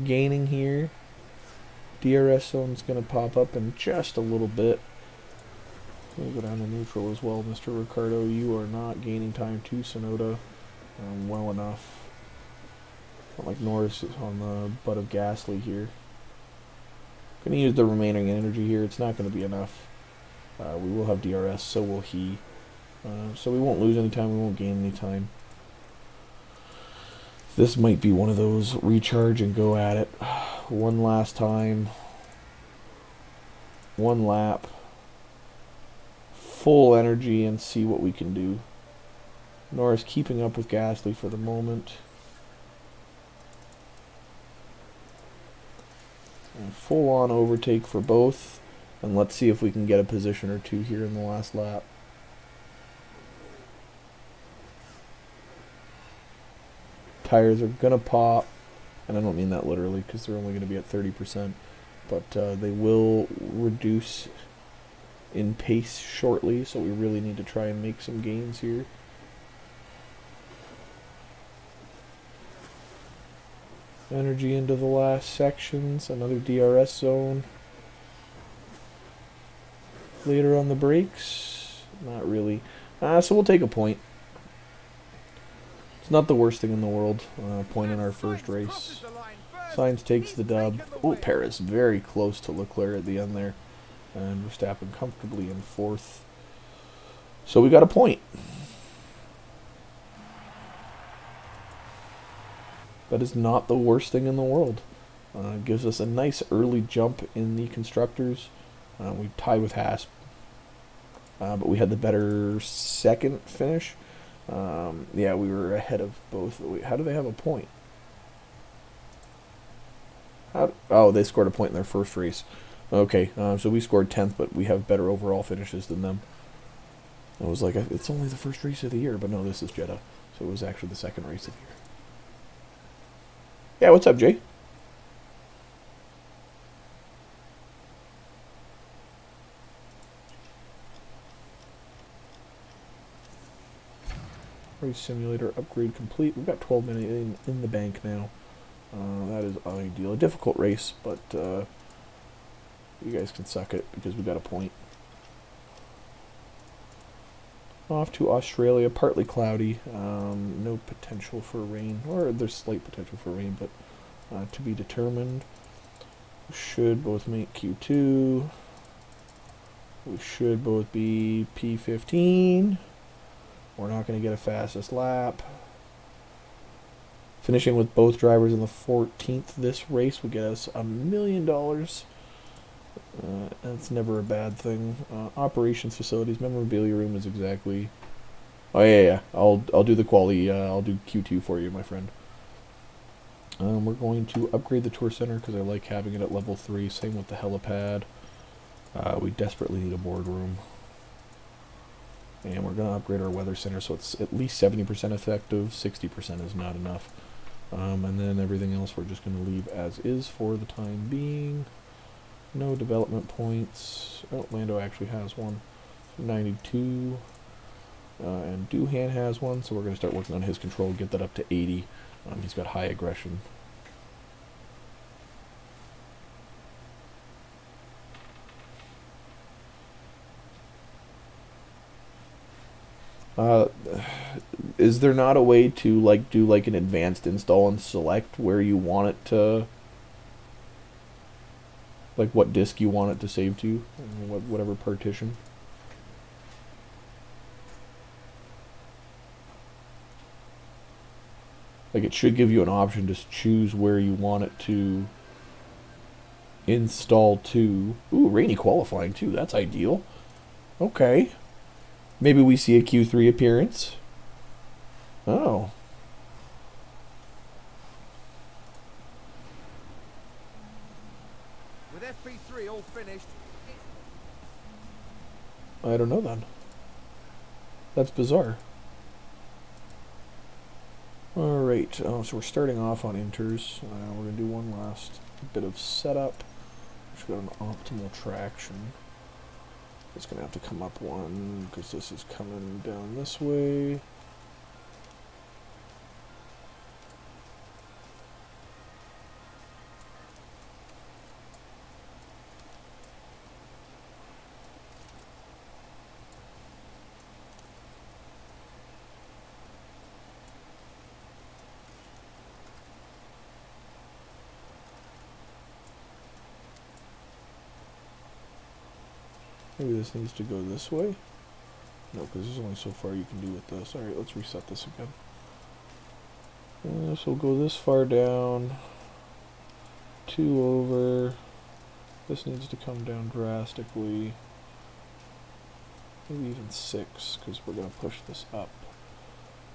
S1: Gaining here. DRS zone's going to pop up in just a little bit. We'll go down to neutral as well, Mr. Ricardo. You are not gaining time to Sonoda well enough. Not like Norris is on the butt of Gasly here. Going to use the remaining energy here. It's not going to be enough. We will have DRS, so will he. So we won't lose any time. We won't gain any time. This might be one of those recharge and go at it. One last time. One lap. Full energy and see what we can do. Norris keeping up with Gasly for the moment. And full on overtake for both. And let's see if we can get a position or two here in the last lap. Tires are going to pop. And I don't mean that literally because they're only going to be at 30%. But they will reduce in pace shortly. So we really need to try and make some gains here. Energy into the last sections. Another DRS zone. Later on the brakes. Not really. So we'll take a point. It's not the worst thing in the world. Point in our first race. Sainz takes the dub. Oh, Perez very close to Leclerc at the end there. And Verstappen comfortably in fourth. So we got a point. That is not the worst thing in the world. Gives us a nice early jump in the constructors. We tied with Haas. But we had the better second finish. Yeah, we were ahead of both. How do they have a point? Oh, they scored a point in their first race. Okay, so we scored 10th, but we have better overall finishes than them. I was like, it's only the first race of the year, but no, this is Jeddah. So it was actually the second race of the year. Yeah, what's up, Jay? Race simulator upgrade complete. We've got 12 minutes in the bank now. That is ideal. A difficult race, but you guys can suck it because we got a point. Off to Australia, partly cloudy. No potential for rain, or there's slight potential for rain, but to be determined. We should both make Q2. We should both be P15. We're not going to get a fastest lap. Finishing with both drivers in the 14th this race would get us $1 million. That's never a bad thing. Operations facilities, memorabilia room is exactly... Oh, yeah. I'll do the quality. I'll do Q2 for you, my friend. We're going to upgrade the tour center because I like having it at level 3. Same with the helipad. We desperately need a boardroom. And we're going to upgrade our weather center so it's at least 70% effective. 60% is not enough. And then everything else we're just going to leave as is for the time being. No development points. Oh, Lando actually has one. 92. And Doohan has one, so we're going to start working on his control, get that up to 80. He's got high aggression. Is there not a way to do an advanced install and select where you want it to, what disk you want it to save to, whatever partition? It should give you an option to choose where you want it to install to. Ooh, rainy qualifying too. That's ideal. Okay. Maybe we see a Q3 appearance. Oh.
S3: With FP3 all finished.
S1: I don't know then. That's bizarre. Alright, so we're starting off on inters. We're going to do one last bit of setup. Just got an optimal traction. It's going to have to come up one because this is coming down this way. Maybe this needs to go this way. No, because there's only so far you can do with this. Alright, let's reset this again. So we'll go this far down. 2 over. This needs to come down drastically. Maybe even 6, because we're going to push this up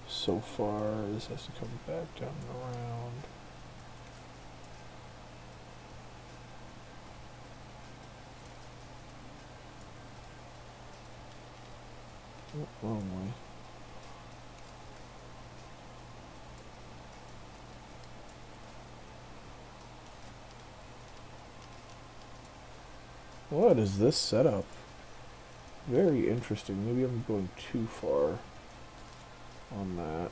S1: so far. This has to come back down and around. Oh, wrong way. What is this setup? Very interesting. Maybe I'm going too far on that.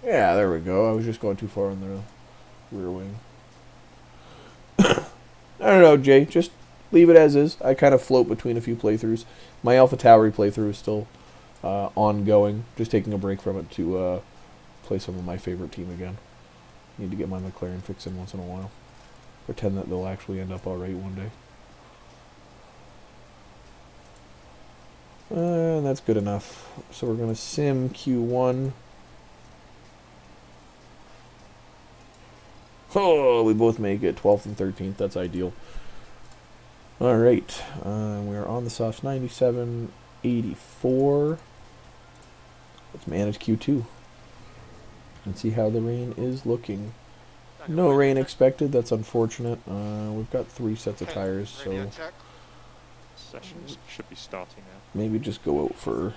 S1: Yeah, there we go. I was just going too far on the rear wing. I don't know, Jay. Just leave it as is. I kind of float between a few playthroughs. My Alpha Tauri playthrough is still ongoing. Just taking a break from it to play some of my favorite team again. Need to get my McLaren fixed in once in a while. Pretend that they'll actually end up alright one day. And that's good enough. So we're going to sim Q1. Oh, we both make it 12th and 13th. That's ideal. Alright. We are on the softs 97, 84. Let's manage Q2. And see how the rain is looking. No rain expected. That's unfortunate. We've got 3 sets of tires, so
S5: Sessions should be starting now.
S1: maybe just go out for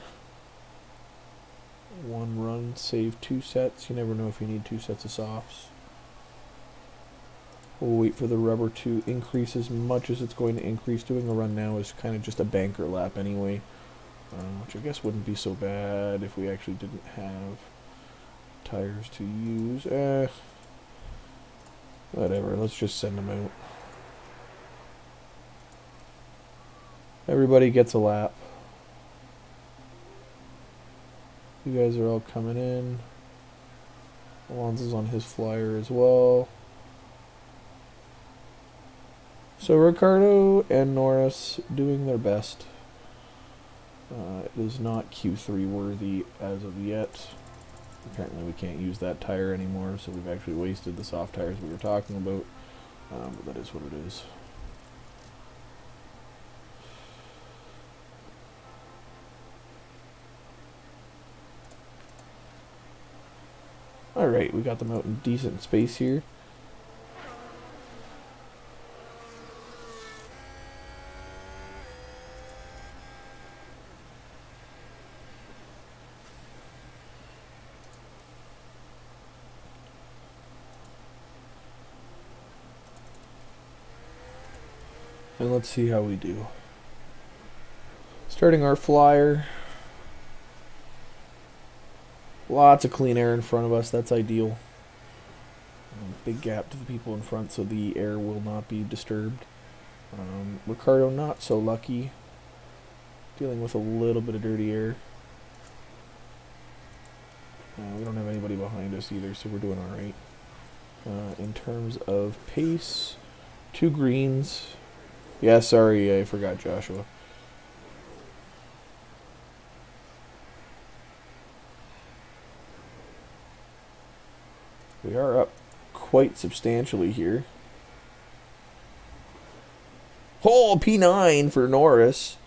S1: 1 run, save 2 sets. You never know if you need 2 sets of softs. We'll wait for the rubber to increase as much as it's going to increase. Doing a run now is kind of just a banker lap anyway, which I guess wouldn't be so bad if we actually didn't have tires to use. Whatever, let's just send them out. Everybody gets a lap. You guys are all coming in. Alonso's on his flyer as well. So Ricardo and Norris doing their best. It is not Q3 worthy as of yet. Apparently we can't use that tire anymore, so we've actually wasted the soft tires we were talking about. But that is what it is. Alright, we got them out in decent space here. And let's see how we do. Starting our flyer. Lots of clean air in front of us. That's ideal. Big gap to the people in front so the air will not be disturbed. Ricardo not so lucky. Dealing with a little bit of dirty air. We don't have anybody behind us either, so we're doing alright. In terms of pace, 2 greens. Yeah, sorry, I forgot Joshua. We are up quite substantially here. Oh, P9 for Norris.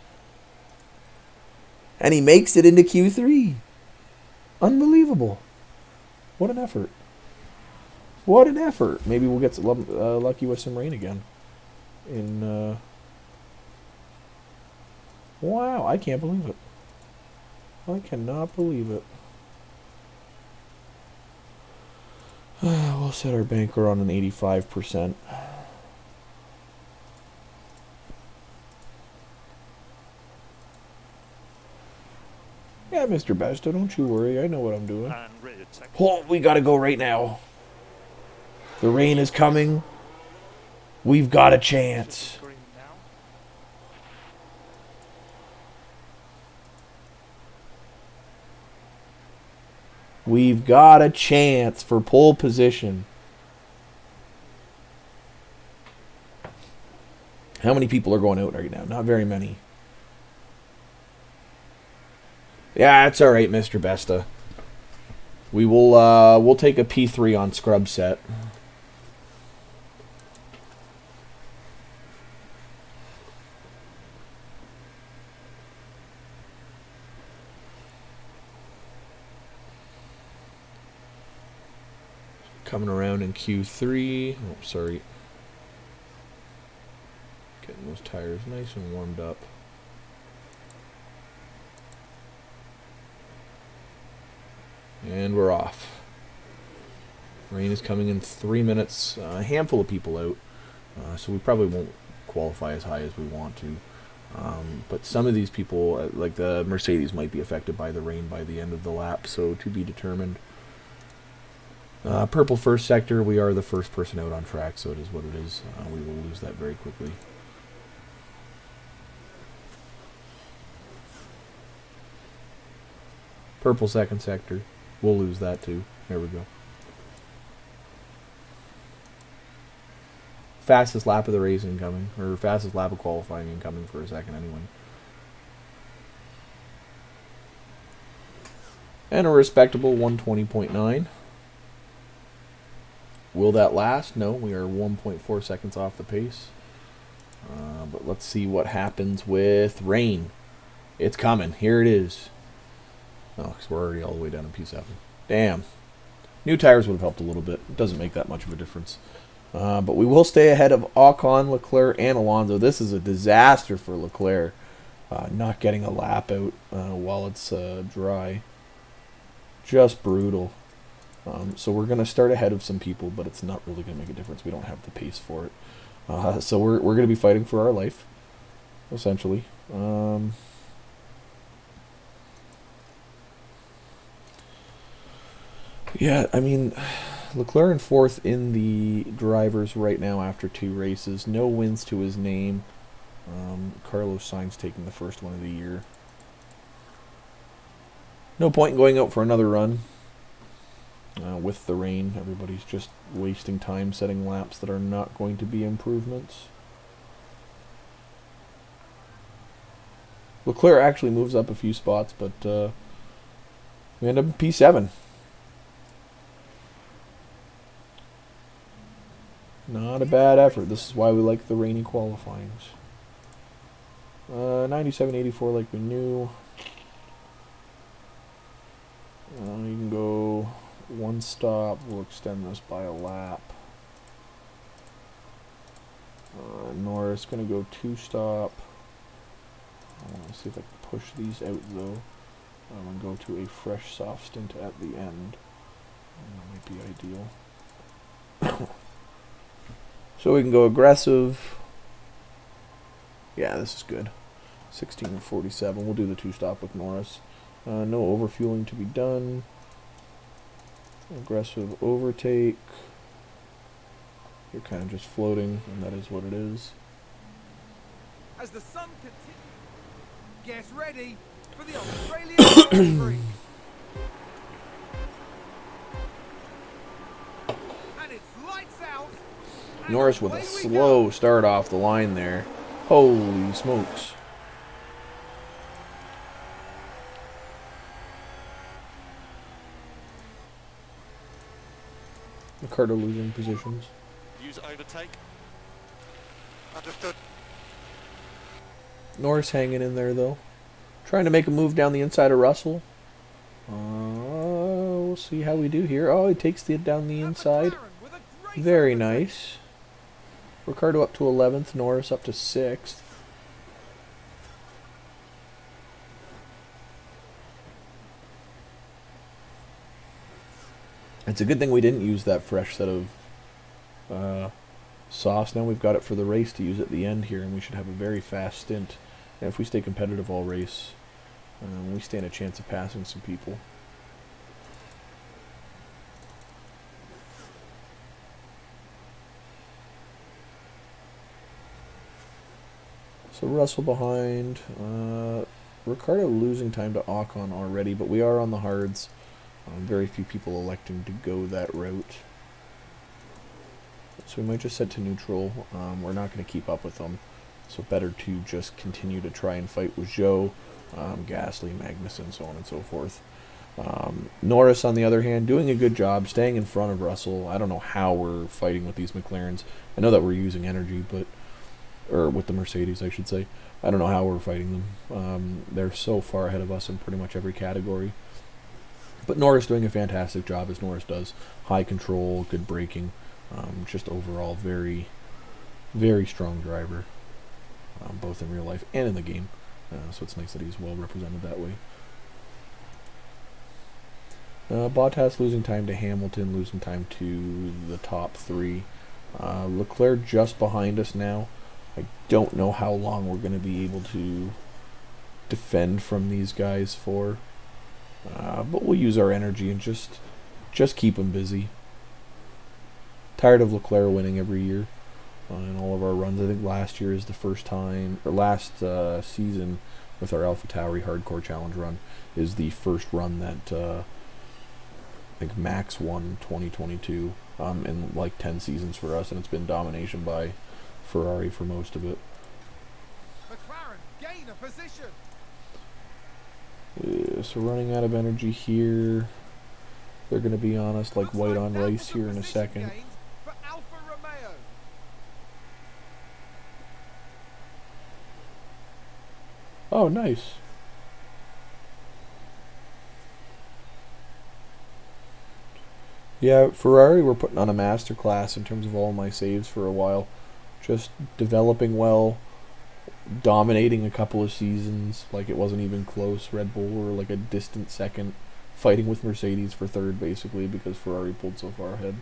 S1: And he makes it into Q3. Unbelievable. What an effort. What an effort. Maybe we'll get lucky with some rain again. Wow, I can't believe it. I cannot believe it. We'll set our banker on an 85%. Yeah, Mr. Besta, don't you worry. I know what I'm doing.
S5: And rear tech.
S1: Oh, we gotta go right now. The rain is coming. We've got a chance.
S5: Green now.
S1: We've got a chance for pole position. How many people are going out right now? Not very many. Yeah, it's all right, Mr. Besta. We will. We'll take a P3 on scrub set. Coming around in Q3. Oh, sorry. Getting those tires nice and warmed up. And we're off. Rain is coming in 3 minutes. A handful of people out. So we probably won't qualify as high as we want to. But some of these people, like the Mercedes, might be affected by the rain by the end of the lap. So to be determined. Purple first sector, we are the first person out on track, so it is what it is. We will lose that very quickly. Purple second sector, we'll lose that too. There we go. Fastest lap of the race incoming, or fastest lap of qualifying incoming for a second anyway. And a respectable 120.9. Will that last? No, we are 1.4 seconds off the pace. But let's see what happens with rain. It's coming. Here it is. Oh, because we're already all the way down in P7. Damn. New tires would have helped a little bit. It doesn't make that much of a difference. But we will stay ahead of Ocon, Leclerc, and Alonso. This is a disaster for Leclerc. Not getting a lap out while it's dry. Just brutal. So we're going to start ahead of some people, but it's not really going to make a difference. We don't have the pace for it. So we're going to be fighting for our life, essentially. Yeah, I mean, Leclerc in fourth in the drivers right now after 2 races. No wins to his name. Carlos Sainz taking the first one of the year. No point in going out for another run. With the rain, everybody's just wasting time setting laps that are not going to be improvements. Leclerc actually moves up a few spots, but we end up in P7. Not a bad effort. This is why we like the rainy qualifyings. 97.84 like we knew. You can go 1 stop. We'll extend this by a lap. Norris going to go 2 stop. I want to see if I can push these out though. And go to a fresh soft stint at the end. That might be ideal. So we can go aggressive. Yeah, this is good. 16:47. We'll do the 2 stop with Norris. No overfueling to be done. Aggressive overtake. You're kind of just floating, and that is what it is.
S3: As the sun continues, get ready for the Australian Grand Prix. And it's lights out. and
S1: Norris with
S3: away
S1: a
S3: we
S1: slow
S3: go.
S1: start off the line there. Holy smokes. Ricardo losing positions.
S4: Use overtake.
S3: Understood.
S1: Norris hanging in there though. Trying to make a move down the inside of Russell. We'll see how we do here. Oh, he takes it down the inside.
S3: McLaren with a great
S1: Very
S3: overtake.
S1: nice. Ricardo up to 11th. Norris up to 6th. It's a good thing we didn't use that fresh set of sauce. Now we've got it for the race to use at the end here, and we should have a very fast stint. And if we stay competitive all race, we stand a chance of passing some people. So Russell behind. Ricardo losing time to Ocon already, but we are on the hards. Very few people electing to go that route. So we might just set to neutral. We're not going to keep up with them. So better to just continue to try and fight with Zhou, Gasly, Magnussen, so on and so forth. Norris, on the other hand, doing a good job, staying in front of Russell. I don't know how we're fighting with these McLarens. I know that we're using energy, or with the Mercedes, I should say. I don't know how we're fighting them. They're so far ahead of us in pretty much every category. But Norris doing a fantastic job, as Norris does. High control, good braking. Just overall very, very strong driver. Both in real life and in the game. So it's nice that he's well represented that way. Bottas losing time to Hamilton, losing time to the top 3. Leclerc just behind us now. I don't know how long we're going to be able to defend from these guys for. But we'll use our energy and just keep them busy. Tired of Leclerc winning every year in all of our runs. I think last year is the first time, or last season with our AlphaTauri Hardcore Challenge run is the first run that I think Max won 2022 in like 10 seasons for us, and it's been domination by Ferrari for most of it.
S3: McLaren gain a position.
S1: So running out of energy here. They're going to be on us like
S3: Looks
S1: white on
S3: that
S1: rice
S3: was a
S1: here in a
S3: position
S1: second.
S3: gained for Alfa Romeo.
S1: Oh, nice. Yeah, Ferrari were putting on a masterclass in terms of all my saves for a while. Just developing well, dominating a couple of seasons like it wasn't even close. Red Bull were like a distant second, fighting with Mercedes for third basically because Ferrari pulled so far ahead.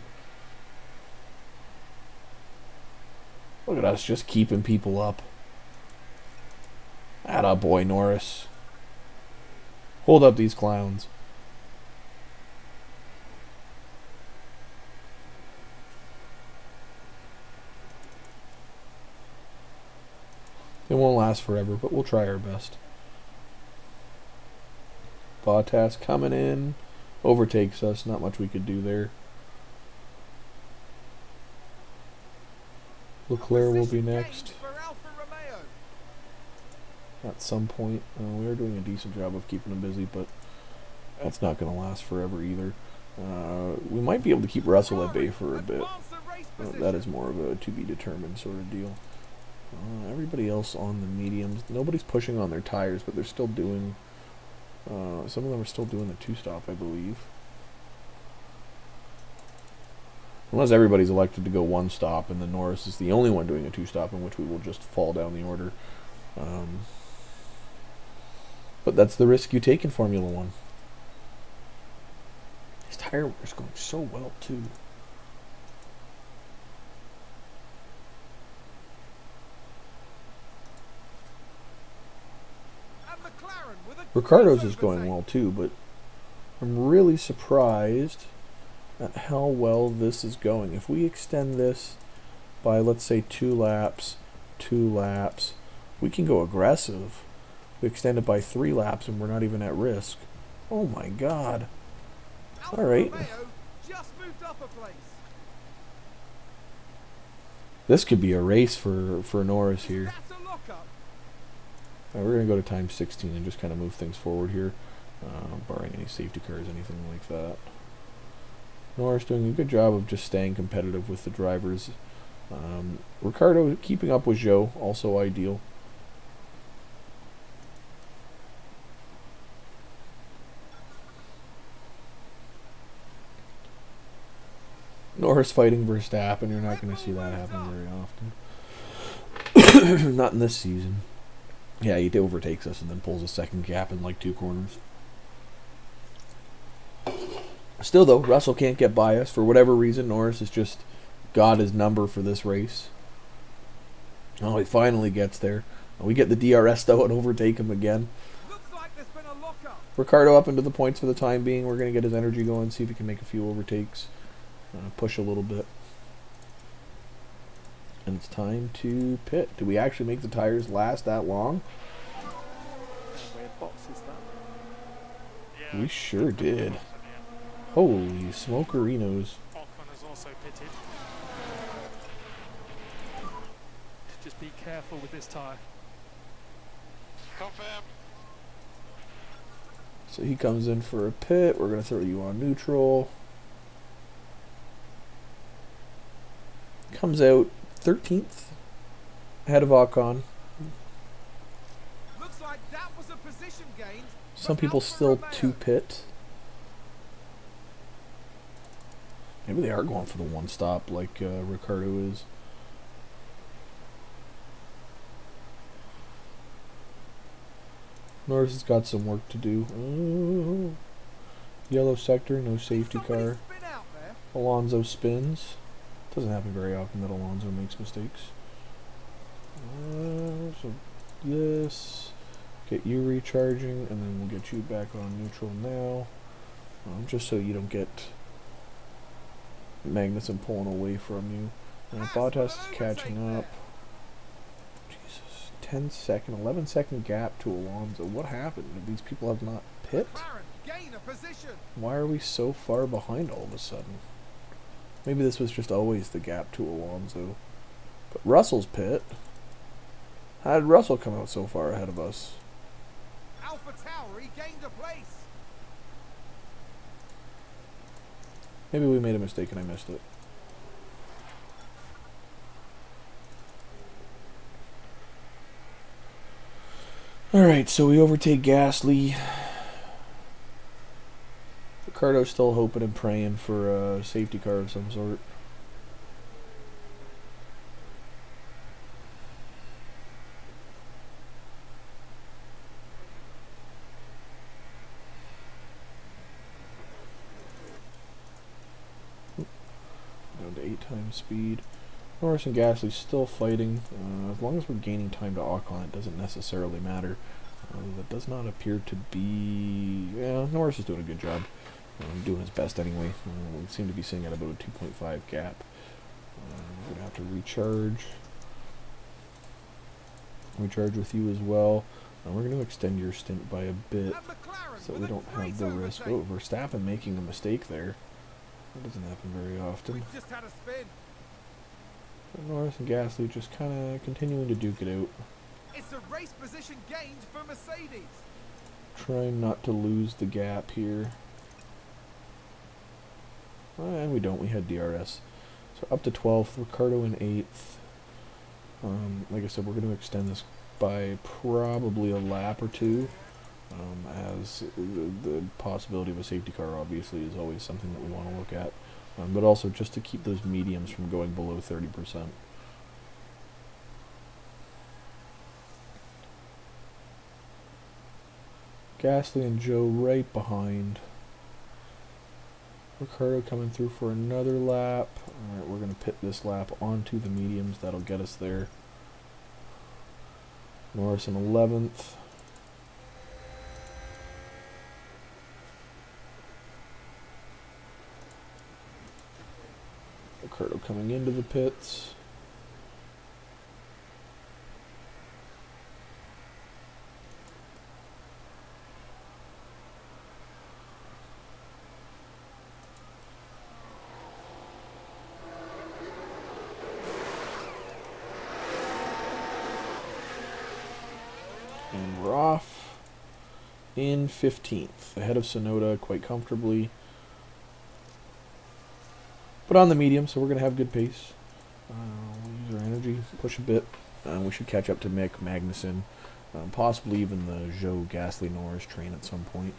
S1: Look at us just keeping people up. Atta boy, Norris. Hold up these clowns. They won't last forever, but we'll try our best. Bottas coming in. Overtakes us. Not much we could do there. Leclerc will be
S3: Position
S1: next.
S3: gained for Alfa Romeo.
S1: At some point. We are doing a decent job of keeping them busy, but that's not going to last forever either. We might be able to keep Russell at bay for a bit.
S3: Advance the race position.
S1: That is more of a to-be-determined sort of deal. Everybody else on the mediums, nobody's pushing on their tires, but they're still doing, some of them are still doing the two-stop, I believe. Unless everybody's elected to go one stop, and then Norris is the only one doing a two-stop, in which we will just fall down the order. But that's the risk you take in Formula One. His tire wear is going so well, too.
S3: And McLaren with a
S1: Ricardo's
S3: great
S1: is going
S3: overtake.
S1: well too, but I'm really surprised at how well this is going. If we extend this by, let's say, 2 laps, we can go aggressive. We extend it by 3 laps and we're not even at risk. Oh my god.
S3: Alfa
S1: Alright.
S3: Romeo just moved up a place.
S1: This could be a race for Norris here.
S3: That's a lockup.
S1: We're going to go to time 16 and just kind of move things forward here, barring any safety cars, anything like that. Norris doing a good job of just staying competitive with the drivers. Ricardo keeping up with Zhou, also ideal. Norris fighting Verstappen, you're not going to see that happen very often. Not in this season. Yeah, he overtakes us and then pulls a second gap in like 2 corners. Still though, Russell can't get by us. For whatever reason, Norris has just got his number for this race. Oh, he finally gets there. We get the DRS though and overtake him again.
S3: Looks like there's been a lockup.
S1: Ricardo up into the points for the time being. We're going to get his energy going, see if he can make a few overtakes. Push a little bit. And it's time to pit. Do we actually make the tires last that long?
S5: Weird box is that?
S4: Yeah.
S1: We sure did.
S4: Yeah.
S1: Holy smokerinos.
S4: Ocon has also pitted.
S5: Just be careful with this tyre.
S4: Confirmed.
S1: So he comes in for a pit. We're going to throw you on neutral. Comes out 13th. Ahead of Ocon.
S3: Looks like that was a position gained. for
S1: Some people
S3: Alfa
S1: still
S3: Romeo.
S1: to pit. Maybe they are going for the one stop like Ricardo is. Norris has got some work to do. Oh. Yellow sector, no safety
S3: Somebody's
S1: car.
S3: been out there.
S1: Alonso spins. Doesn't happen very often that Alonso makes mistakes. So this, get you recharging, and then we'll get you back on neutral now. Just so you don't get Magnussen pulling away from you. And Bottas is catching up. Jesus, 11-second gap to Alonso. What happened? These people have not pit?
S3: McLaren gain a position.
S1: Why are we so far behind all of a sudden? Maybe this was just always the gap to Alonso. But Russell's pit. How did Russell come out so far ahead of us?
S3: Alpha Tower, he gained a place.
S1: Maybe we made a mistake and I missed it. Alright, so we overtake Gasly. Ricardo's still hoping and praying for a safety car of some sort. Down to 8 times speed. Norris and Gasly still fighting. As long as we're gaining time to Ocon, it doesn't necessarily matter. That does not appear to be... Yeah, Norris is doing a good job. Doing his best anyway. We seem to be sitting at about a 2.5 gap. We're going to have to recharge. Recharge with you as well. We're going to extend your stint by a bit
S3: And McLaren
S1: so
S3: with
S1: we
S3: a
S1: don't
S3: great
S1: have the risk.
S3: overtake.
S1: Oh, Verstappen making a mistake there. That doesn't happen very often.
S3: We've just had a spin.
S1: Norris and Gasly just kind of continuing to duke it out.
S3: It's a race position gained for Mercedes.
S1: Trying not to lose the gap here. And we don't. We had DRS. So up to 12th. Ricardo in 8th. Like I said, we're going to extend this by probably a lap or two. As the possibility of a safety car obviously is always something that we want to look at. But also just to keep those mediums from going below 30%. Gasly and Joe right behind. Ricardo coming through for another lap. Alright, we're going to pit this lap onto the mediums. That'll get us there. Norris in 11th. Ricardo coming into the pits. And we're off in 15th, ahead of Sonoda quite comfortably. But on the medium, so we're going to have good pace. We'll use our energy, push a bit. We should catch up to Mick, Magnussen, possibly even the Joe Gasly Norris train at some point.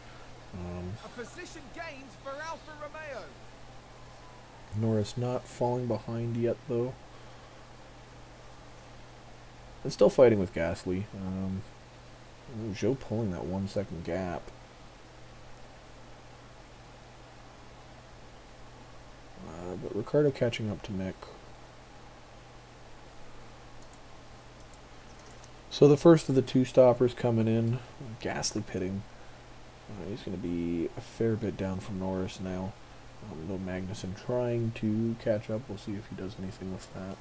S3: A position gained for Alfa Romeo.
S1: Norris not falling behind yet, though. And still fighting with Gasly. Joe pulling that 1 second gap. But Ricardo catching up to Mick. So the first of the two stoppers coming in. Gasly pitting. He's going to be a fair bit down from Norris now. Though Magnussen trying to catch up. We'll see if he does anything with that.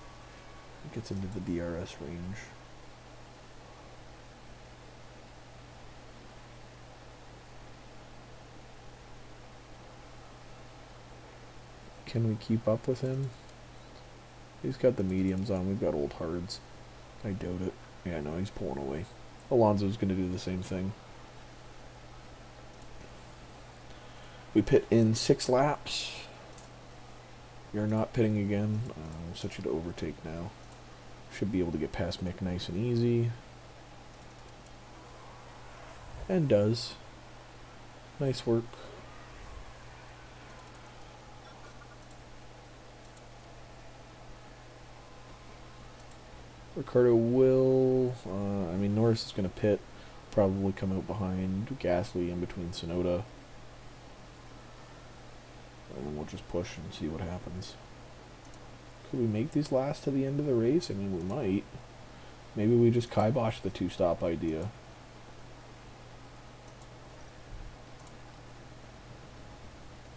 S1: He gets into the DRS range. Can we keep up with him? He's got the mediums on. We've got old hards. I doubt it. Yeah, no, he's pulling away. Alonso's going to do the same thing. We pit in 6 laps. You're not pitting again. Set you to overtake now. Should be able to get past Mick nice and easy. And does. Nice work. Ricardo will, Norris is going to pit, probably come out behind Gasly in between Sonoda. And then we'll just push and see what happens. Could we make these last to the end of the race? I mean, we might. Maybe we just kibosh the 2-stop idea.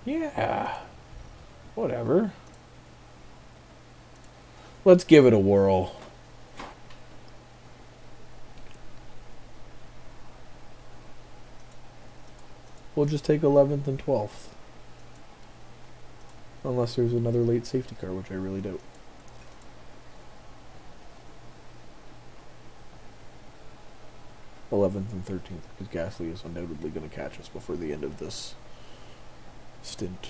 S1: Yeah. Whatever. Let's give it a whirl. We'll just take 11th and 12th. Unless there's another late safety car, which I really doubt. '11th and 13th, because Gasly is undoubtedly going to catch us before the end of this stint.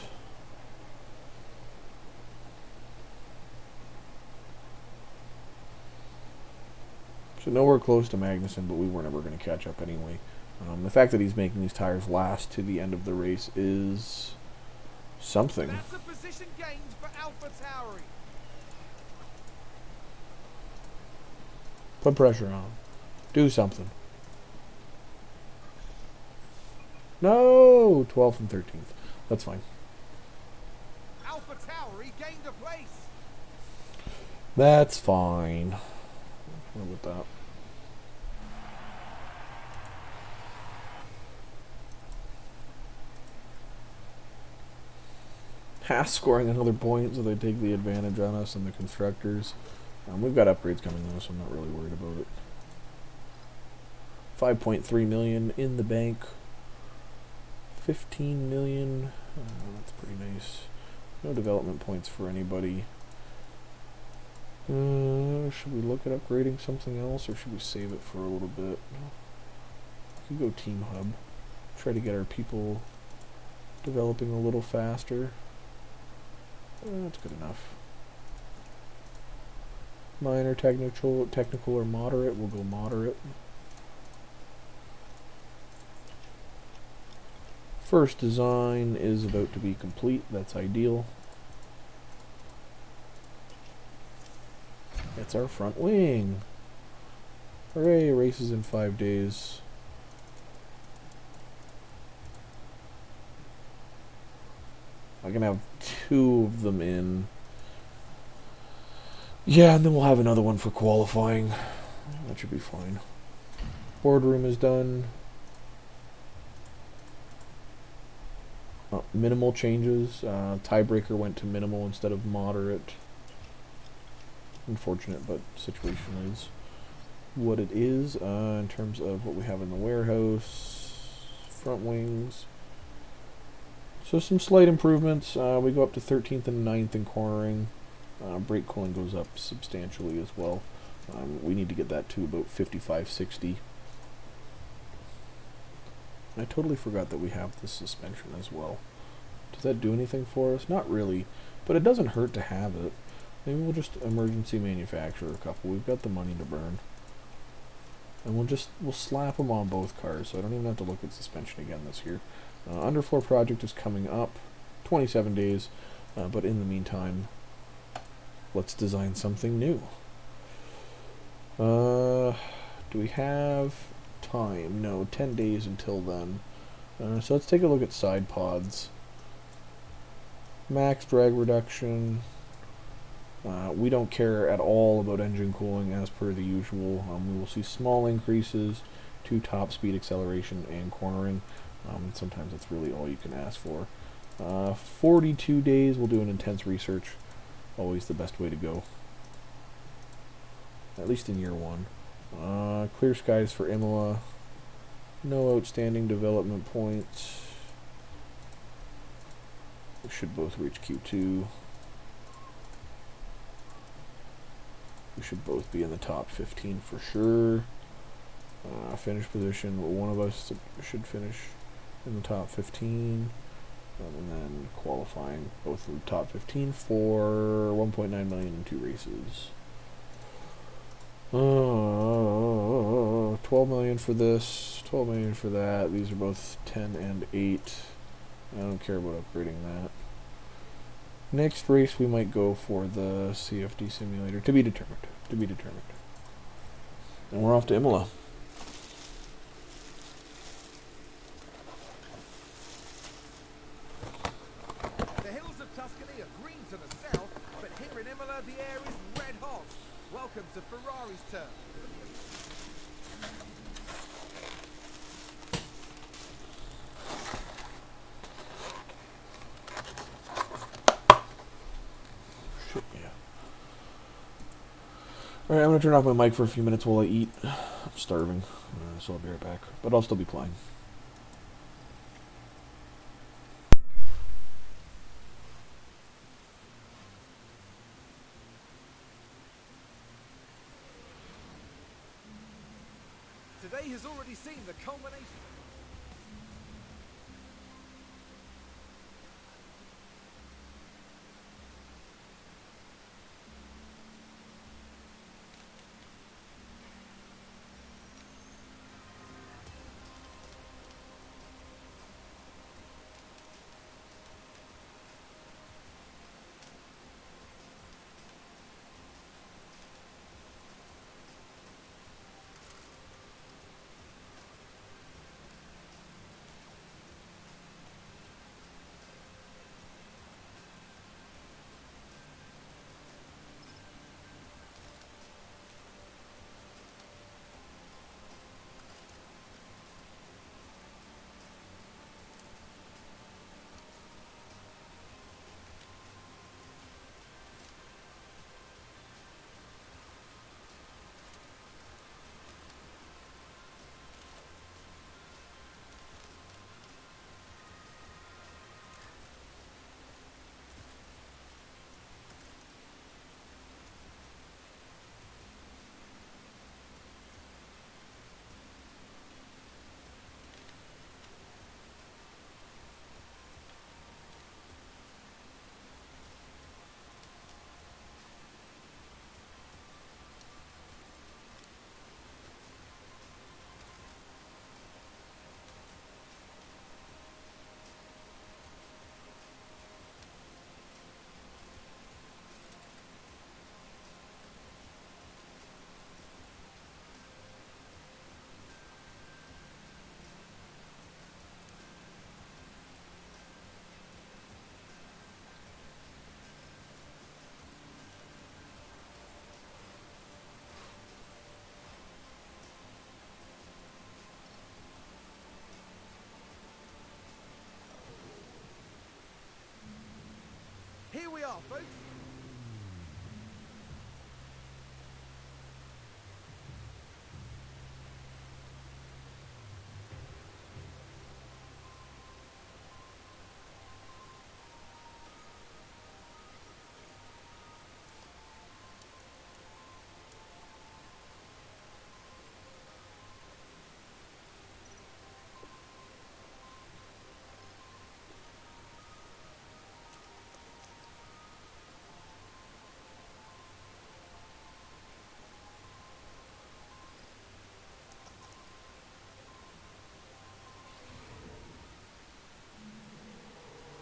S1: So nowhere close to Magnussen, but we were never going to catch up anyway. The fact that he's making these tires last to the end of the race is something.
S3: That's a position gained for AlphaTauri.
S1: Put pressure on. Do something. No! 12th and 13th. That's fine.
S3: AlphaTauri gained a place.
S1: That's fine. What about that? Haas scoring another point, so they take the advantage on us and the constructors. We've got upgrades coming though, so I'm not really worried about it. 5.3 million in the bank. 15 million. That's pretty nice. No development points for anybody. Should we look at upgrading something else, or should we save it for a little bit? We could go Team Hub. Try to get our people developing a little faster. That's good enough. Minor, technical or moderate. We'll go moderate. First design is about to be complete. That's ideal. It's our front wing. Hooray, races in 5 days. I can have 2 of them in. Yeah, and then we'll have another one for qualifying. That should be fine. Boardroom is done. Minimal changes. Tiebreaker went to minimal instead of moderate. Unfortunate, but situation is what it is. In terms of what we have in the warehouse, front wings. So some slight improvements. We go up to 13th and 9th in cornering. Brake cooling goes up substantially as well. We need to get that to about 55-60. I totally forgot that we have this suspension as well. Does that do anything for us? Not really, but it doesn't hurt to have it. Maybe we'll just emergency manufacture a couple. We've got the money to burn. And we'll slap them on both cars, so I don't even have to look at suspension again this year. Underfloor project is coming up, 27 days, but in the meantime, let's design something new. Do we have time? No, 10 days until then. So let's take a look at side pods. Max drag reduction. We don't care at all about engine cooling as per the usual. We will see small increases to top speed acceleration and cornering. Sometimes that's really all you can ask for. 42 days, we'll do an intense research. Always the best way to go. At least in year 1. Clear skies for Imola. No outstanding development points. We should both reach Q2. We should both be in the top 15 for sure. Finish position, one of us should finish in the top 15. And then qualifying both in the top 15 for 1.9 million in 2 races. 12 million for this, 12 million for that. These are both 10 and 8. I don't care about upgrading that. Next race we might go for the CFD simulator. To be determined. To be determined. And we're off to Imola.
S3: The hills of Tuscany are green to the south, but here in Imola the air is red hot. Welcome to Ferrari's turn.
S1: Shit, yeah. Alright, I'm gonna turn off my mic for a few minutes while I eat. I'm starving, so I'll be right back. But I'll still be playing.
S3: Today has already seen the culmination. Here we are, folks.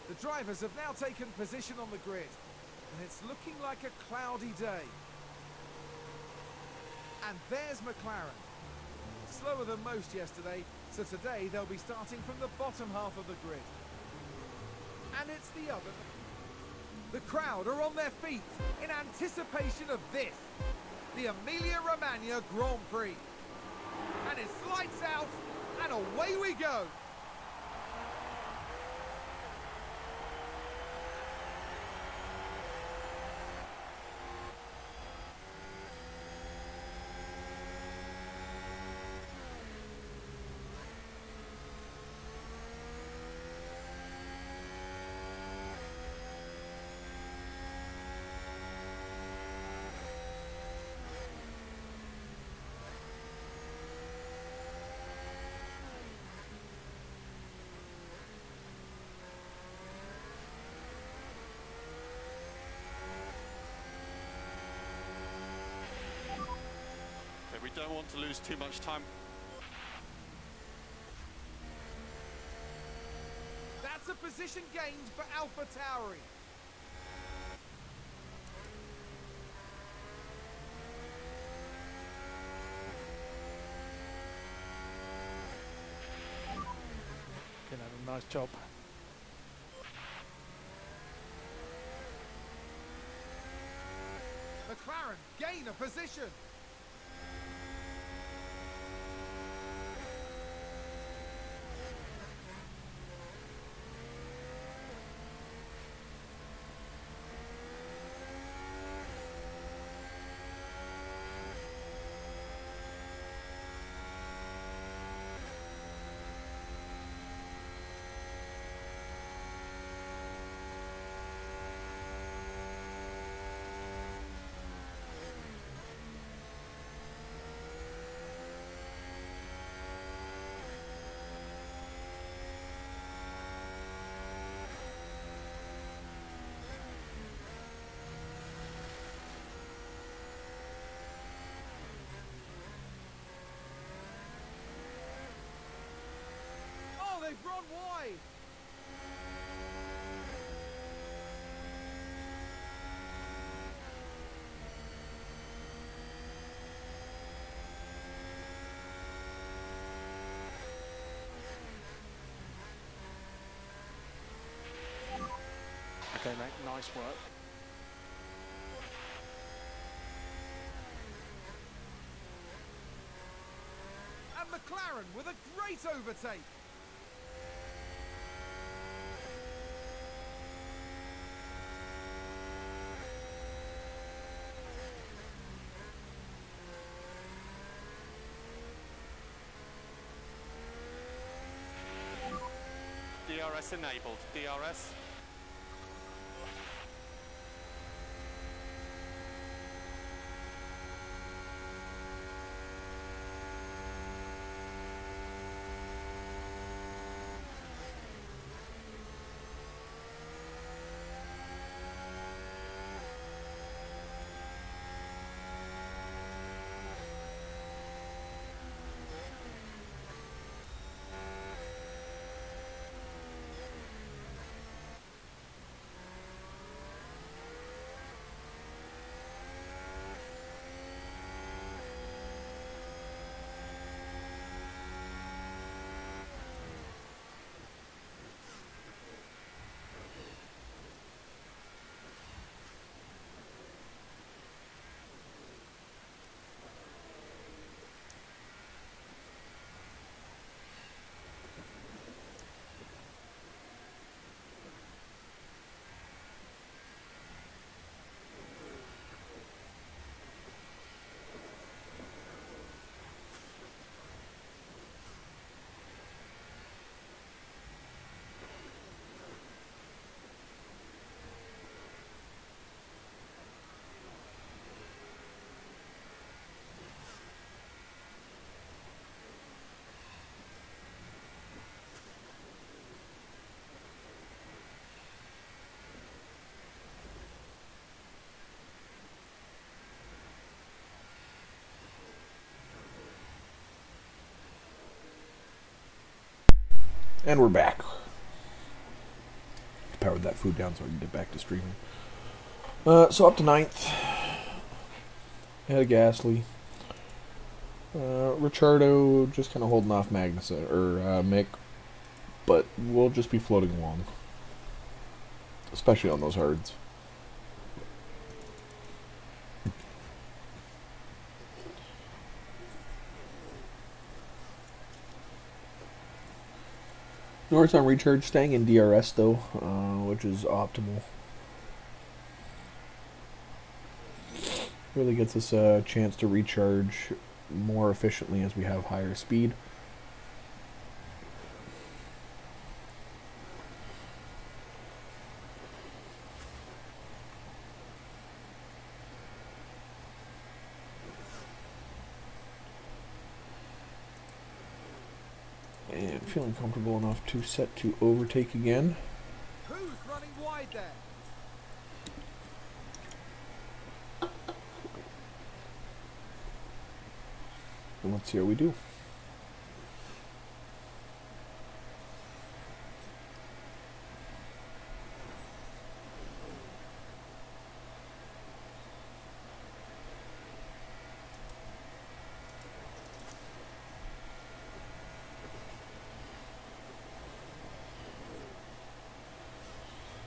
S3: The drivers have now taken position on the grid, and it's looking like a cloudy day. And there's McLaren. Slower than most yesterday, so today they'll be starting from the bottom half of the grid. And it's the other. The crowd are on their feet in anticipation of this, the Emilia-Romagna Grand Prix. And it's lights out, and away we go.
S4: We don't want to lose too much time.
S3: That's a position gained for AlphaTauri.
S5: A nice job.
S3: McLaren gain a position.
S5: Okay, mate. Nice work.
S3: And McLaren with a great overtake.
S4: DRS enabled. DRS.
S1: And we're back. Powered that food down so I can get back to streaming. So up to 9th. Ahead of Gasly. Ricciardo just kind of holding off Mick. But we'll just be floating along. Especially on those hards. Norris on recharge, staying in DRS though, which is optimal. Really gets us a chance to recharge more efficiently as we have higher speed. And feeling comfortable enough to set to overtake again.
S3: Who's running wide there?
S1: And let's see how we do.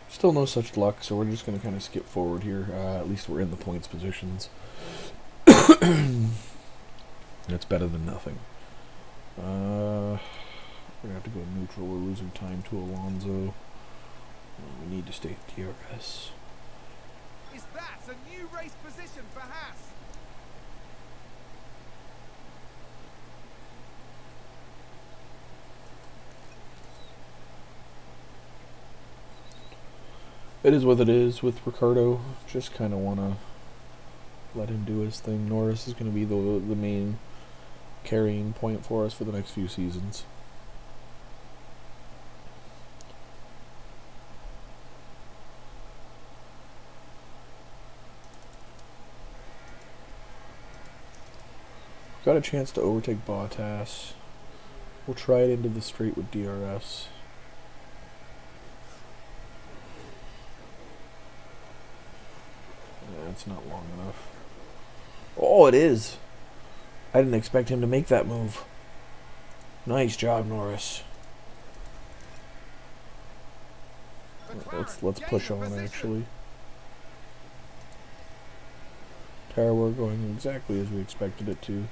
S1: Still no such luck, so we're just going to kind of skip forward here. At least we're in the points positions. That's better than nothing. We're going to have to go neutral. We're losing time to Alonso. We need to stay at DRS.
S3: Is that a new race position for Haas?
S1: It is what it is with Ricardo. Just kind of want to let him do his thing. Norris is going to be the main carrying point for us for the next few seasons. Got a chance to overtake Bottas. We'll try it into the straight with DRS. It's not long enough. Oh, it is. I didn't expect him to make that move. Nice job, Norris.
S3: McLaren
S1: Let's
S3: gain
S1: push
S3: the
S1: on
S3: position.
S1: actually. Tire wear going exactly as we expected it to.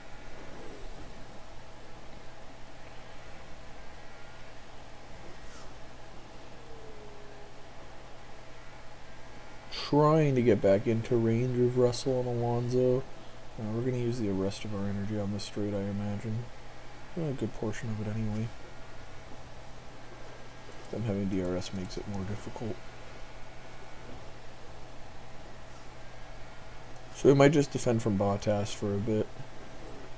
S1: Trying to get back into range of Russell and Alonso. We're going to use the rest of our energy on this straight, I imagine. A good portion of it anyway. Them having DRS makes it more difficult. So we might just defend from Bottas for a bit.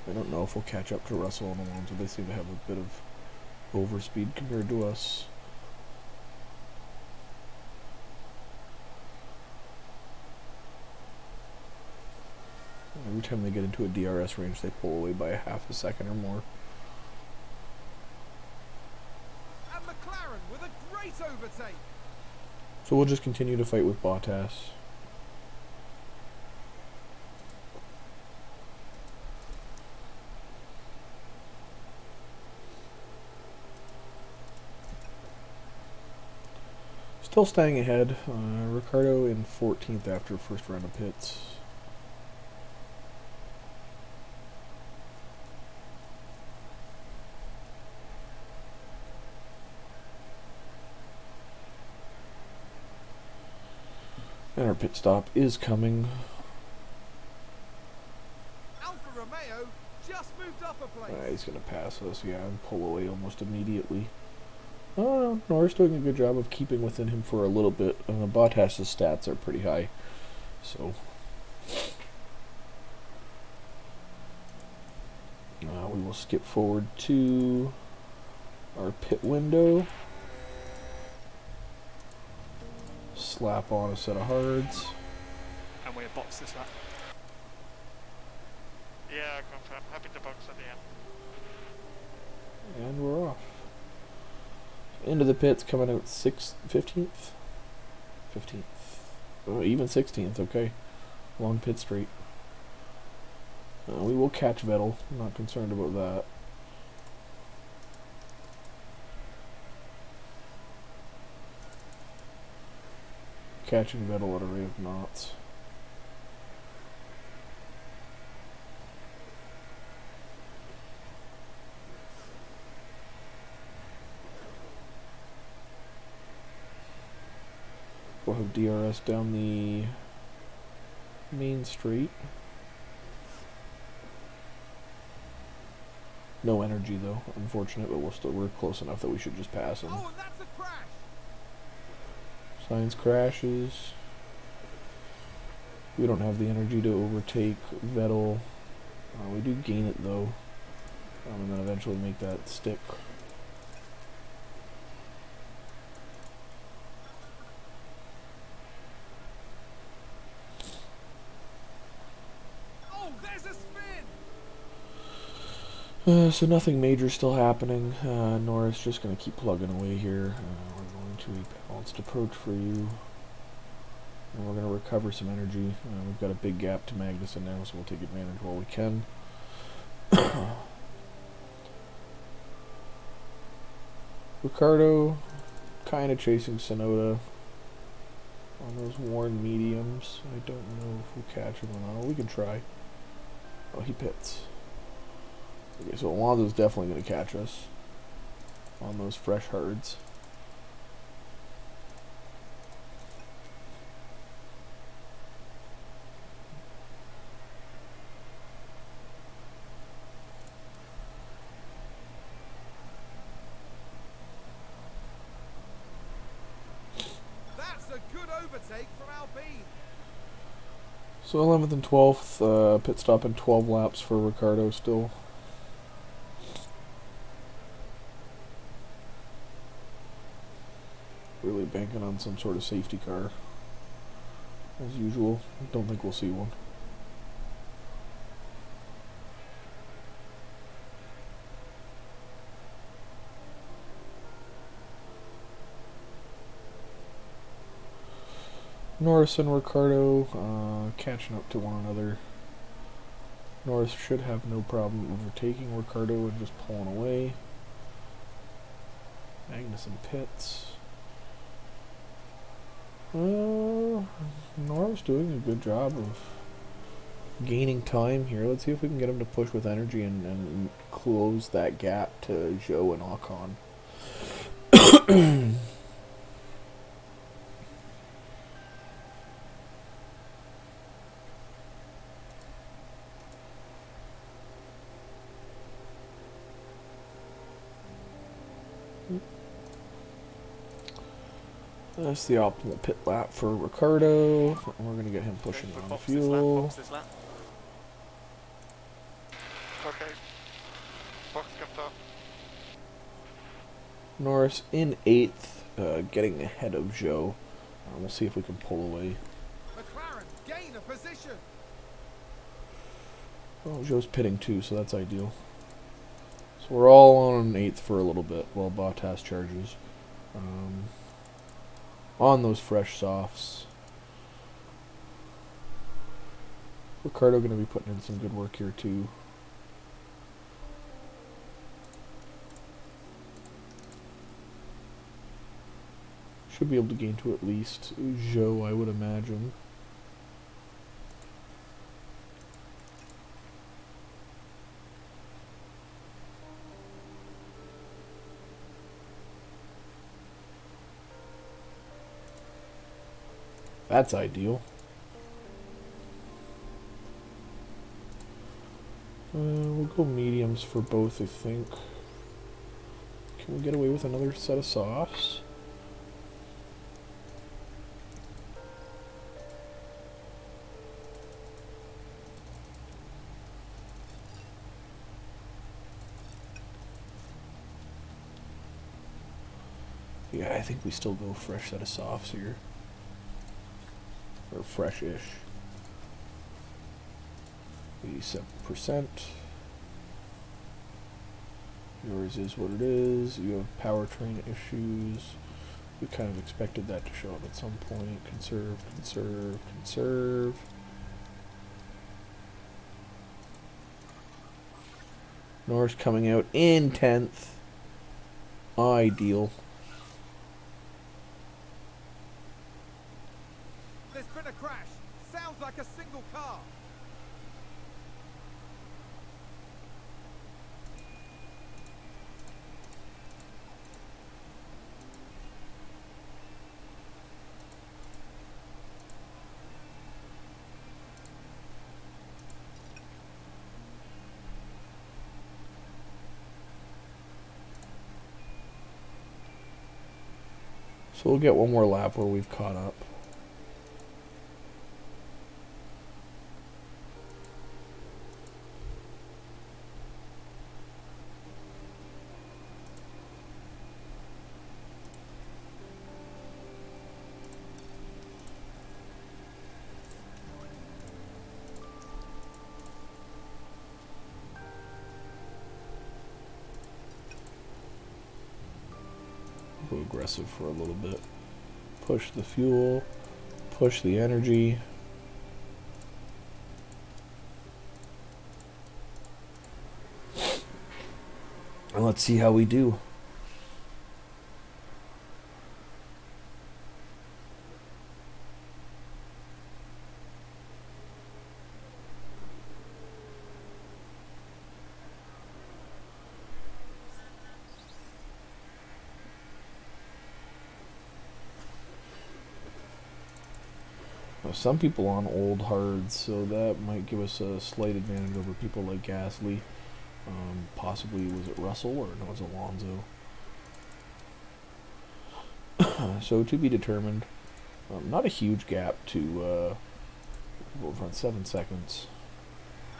S1: I don't know if we'll catch up to Russell and Alonso. They seem to have a bit of overspeed compared to us. Every time they get into a DRS range, they pull away by a half a second or more.
S3: And McLaren with a great overtake.
S1: So we'll just continue to fight with Bottas. Still staying ahead. Ricciardo in 14th after first round of pits. And our pit stop is coming.
S3: Alfa Romeo just moved up a place.
S1: He's going to pass us, yeah, and pull away almost immediately. Oh, Norris doing a good job of keeping within him for a little bit. Bottas' stats are pretty high, so we will skip forward to our pit window. Slap on a set of hards.
S5: And we're box this lap.
S6: Yeah, confirm. Happy to box at the end.
S1: And we're off. Into the pits, coming out 15th? 15th. Oh, even 16th, okay. Long pit straight. We will catch Vettel. I'm not concerned about that. Catching Vettel at a rate of knots. We'll have DRS down the main street. No energy though, unfortunate, but we're close enough that we should just pass him.
S3: Oh, and that's a crash.
S1: Sainz crashes. We don't have the energy to overtake Vettel. We do gain it though, and then eventually make that stick.
S3: Oh, there's a spin.
S1: So nothing major still happening. Norris just going to keep plugging away here. We're going to a balanced approach for you. And we're going to recover some energy. We've got a big gap to Magnussen now, so we'll take advantage while we can. Ricciardo kind of chasing Tsunoda on those worn mediums. I don't know if we'll catch him or not. We can try. Oh, he pits. Okay, so Alonso's definitely going to catch us on those fresh hards.
S3: That's a good overtake from Alpine.
S1: So 11th and 12th, pit stop in 12 laps for Ricciardo still. Really banking on some sort of safety car. As usual, don't think we'll see one. Norris and Ricciardo catching up to one another. Norris should have no problem overtaking Ricciardo and just pulling away. Magnussen pits. Nora's doing a good job of gaining time here. Let's see if we can get him to push with energy and close that gap to Zhou and Ocon. That's the optimal pit lap for Ricardo. We're going to get him pushing
S4: Okay,
S1: on
S4: box
S1: fuel.
S4: this lap.
S6: Okay. Box kept up.
S1: Norris in 8th, getting ahead of Zhou. We'll see if we can pull away.
S3: McLaren gain a position.
S1: Oh, Zhou's pitting too, so that's ideal. So we're all on 8th for a little bit while Bottas charges. On those fresh softs. Ricardo going to be putting in some good work here too. Should be able to gain to at least Zhou, I would imagine. That's ideal. We'll go mediums for both, I think. Can we get away with another set of softs? Yeah, I think we still go fresh set of softs here. Or fresh-ish. 87%. Yours is what it is. You have powertrain issues. We kind of expected that to show up at some point. Conserve, conserve, conserve. Norris coming out in 10th. Ideal.
S3: There's been a crash. Sounds like a single car.
S1: So we'll get one more lap where we've caught up. Go aggressive for a little bit. Push the fuel, push the energy. And let's see how we do. Some people on old hards, so that might give us a slight advantage over people like Gasly. Possibly, was it Russell or no, it was Alonso? So to be determined. Not a huge gap to people front, 7 seconds.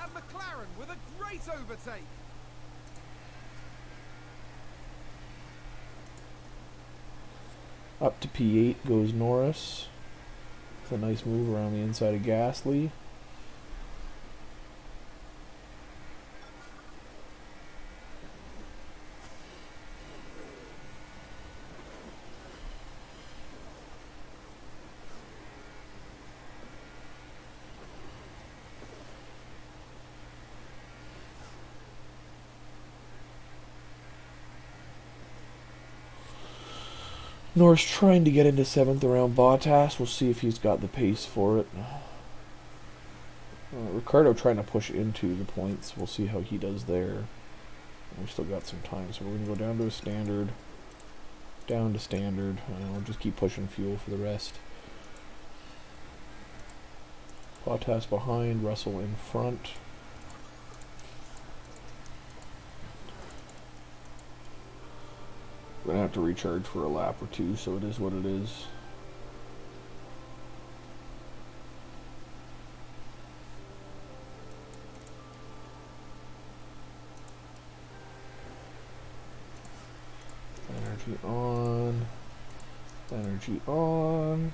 S3: And McLaren with a great overtake.
S1: Up to P8 goes Norris. It's a nice move around the inside of Gasly. Norris trying to get into 7th around Bottas. We'll see if he's got the pace for it. Ricardo trying to push into the points. We'll see how he does there. We've still got some time, so we're going to go down to a standard. Down to standard. We'll just keep pushing fuel for the rest. Bottas behind, Russell in front. We're going to have to recharge for a lap or two, so it is what it is. Energy on. Energy on.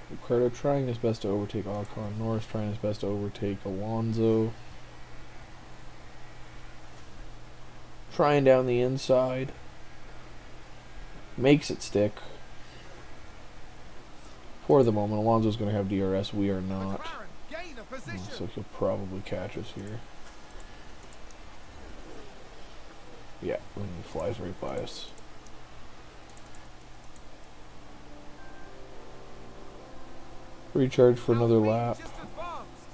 S1: Ricardo trying his best to overtake Ocon. Norris trying his best to overtake Alonso. Trying down the inside. Makes it stick. For the moment, Alonso's going to have DRS. We are not.
S3: McLaren gain a position.
S1: So he'll probably catch us here. Yeah, and he flies right by us. Recharge for another lap.
S3: Just advanced.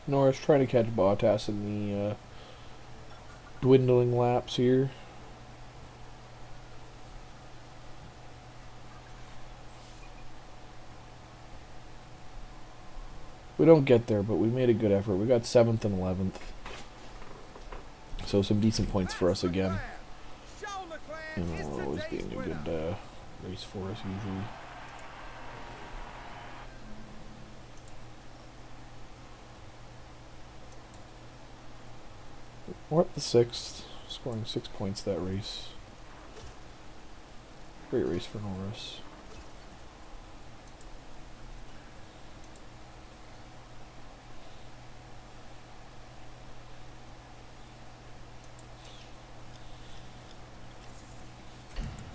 S1: Norris trying to catch Bottas in the dwindling laps here. We don't get there, but we made a good effort. We got 7th and 11th. So some decent points for us again.
S3: Charles Leclerc
S1: You
S3: is
S1: know, always
S3: today's
S1: being a
S3: winner.
S1: good race for us usually. We're at the 6th, scoring 6 points that race. Great race for Norris.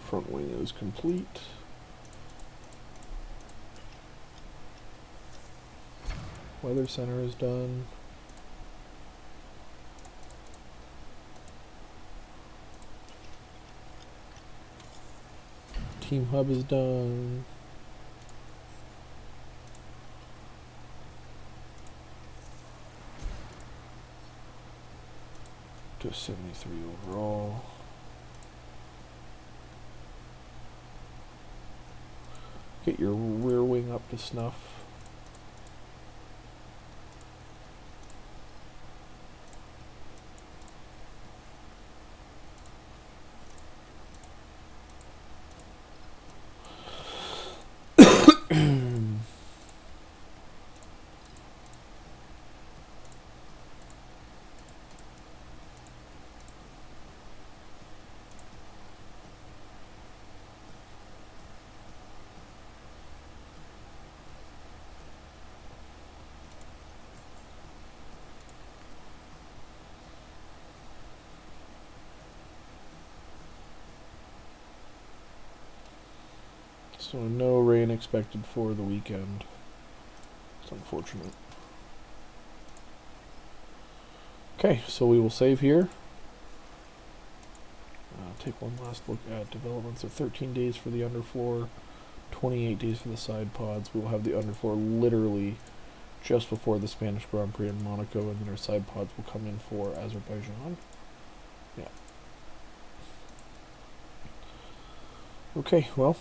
S1: Front wing is complete. Weather center is done. Team hub is done. Just 73 overall. Get your rear wing up to snuff. So no rain expected for the weekend. It's unfortunate. Okay, so we will save here. take one last look at developments. So 13 days for the underfloor, 28 days for the side pods. We will have the underfloor literally just before the Spanish Grand Prix in Monaco, and then our side pods will come in for Azerbaijan. Yeah. Okay, well,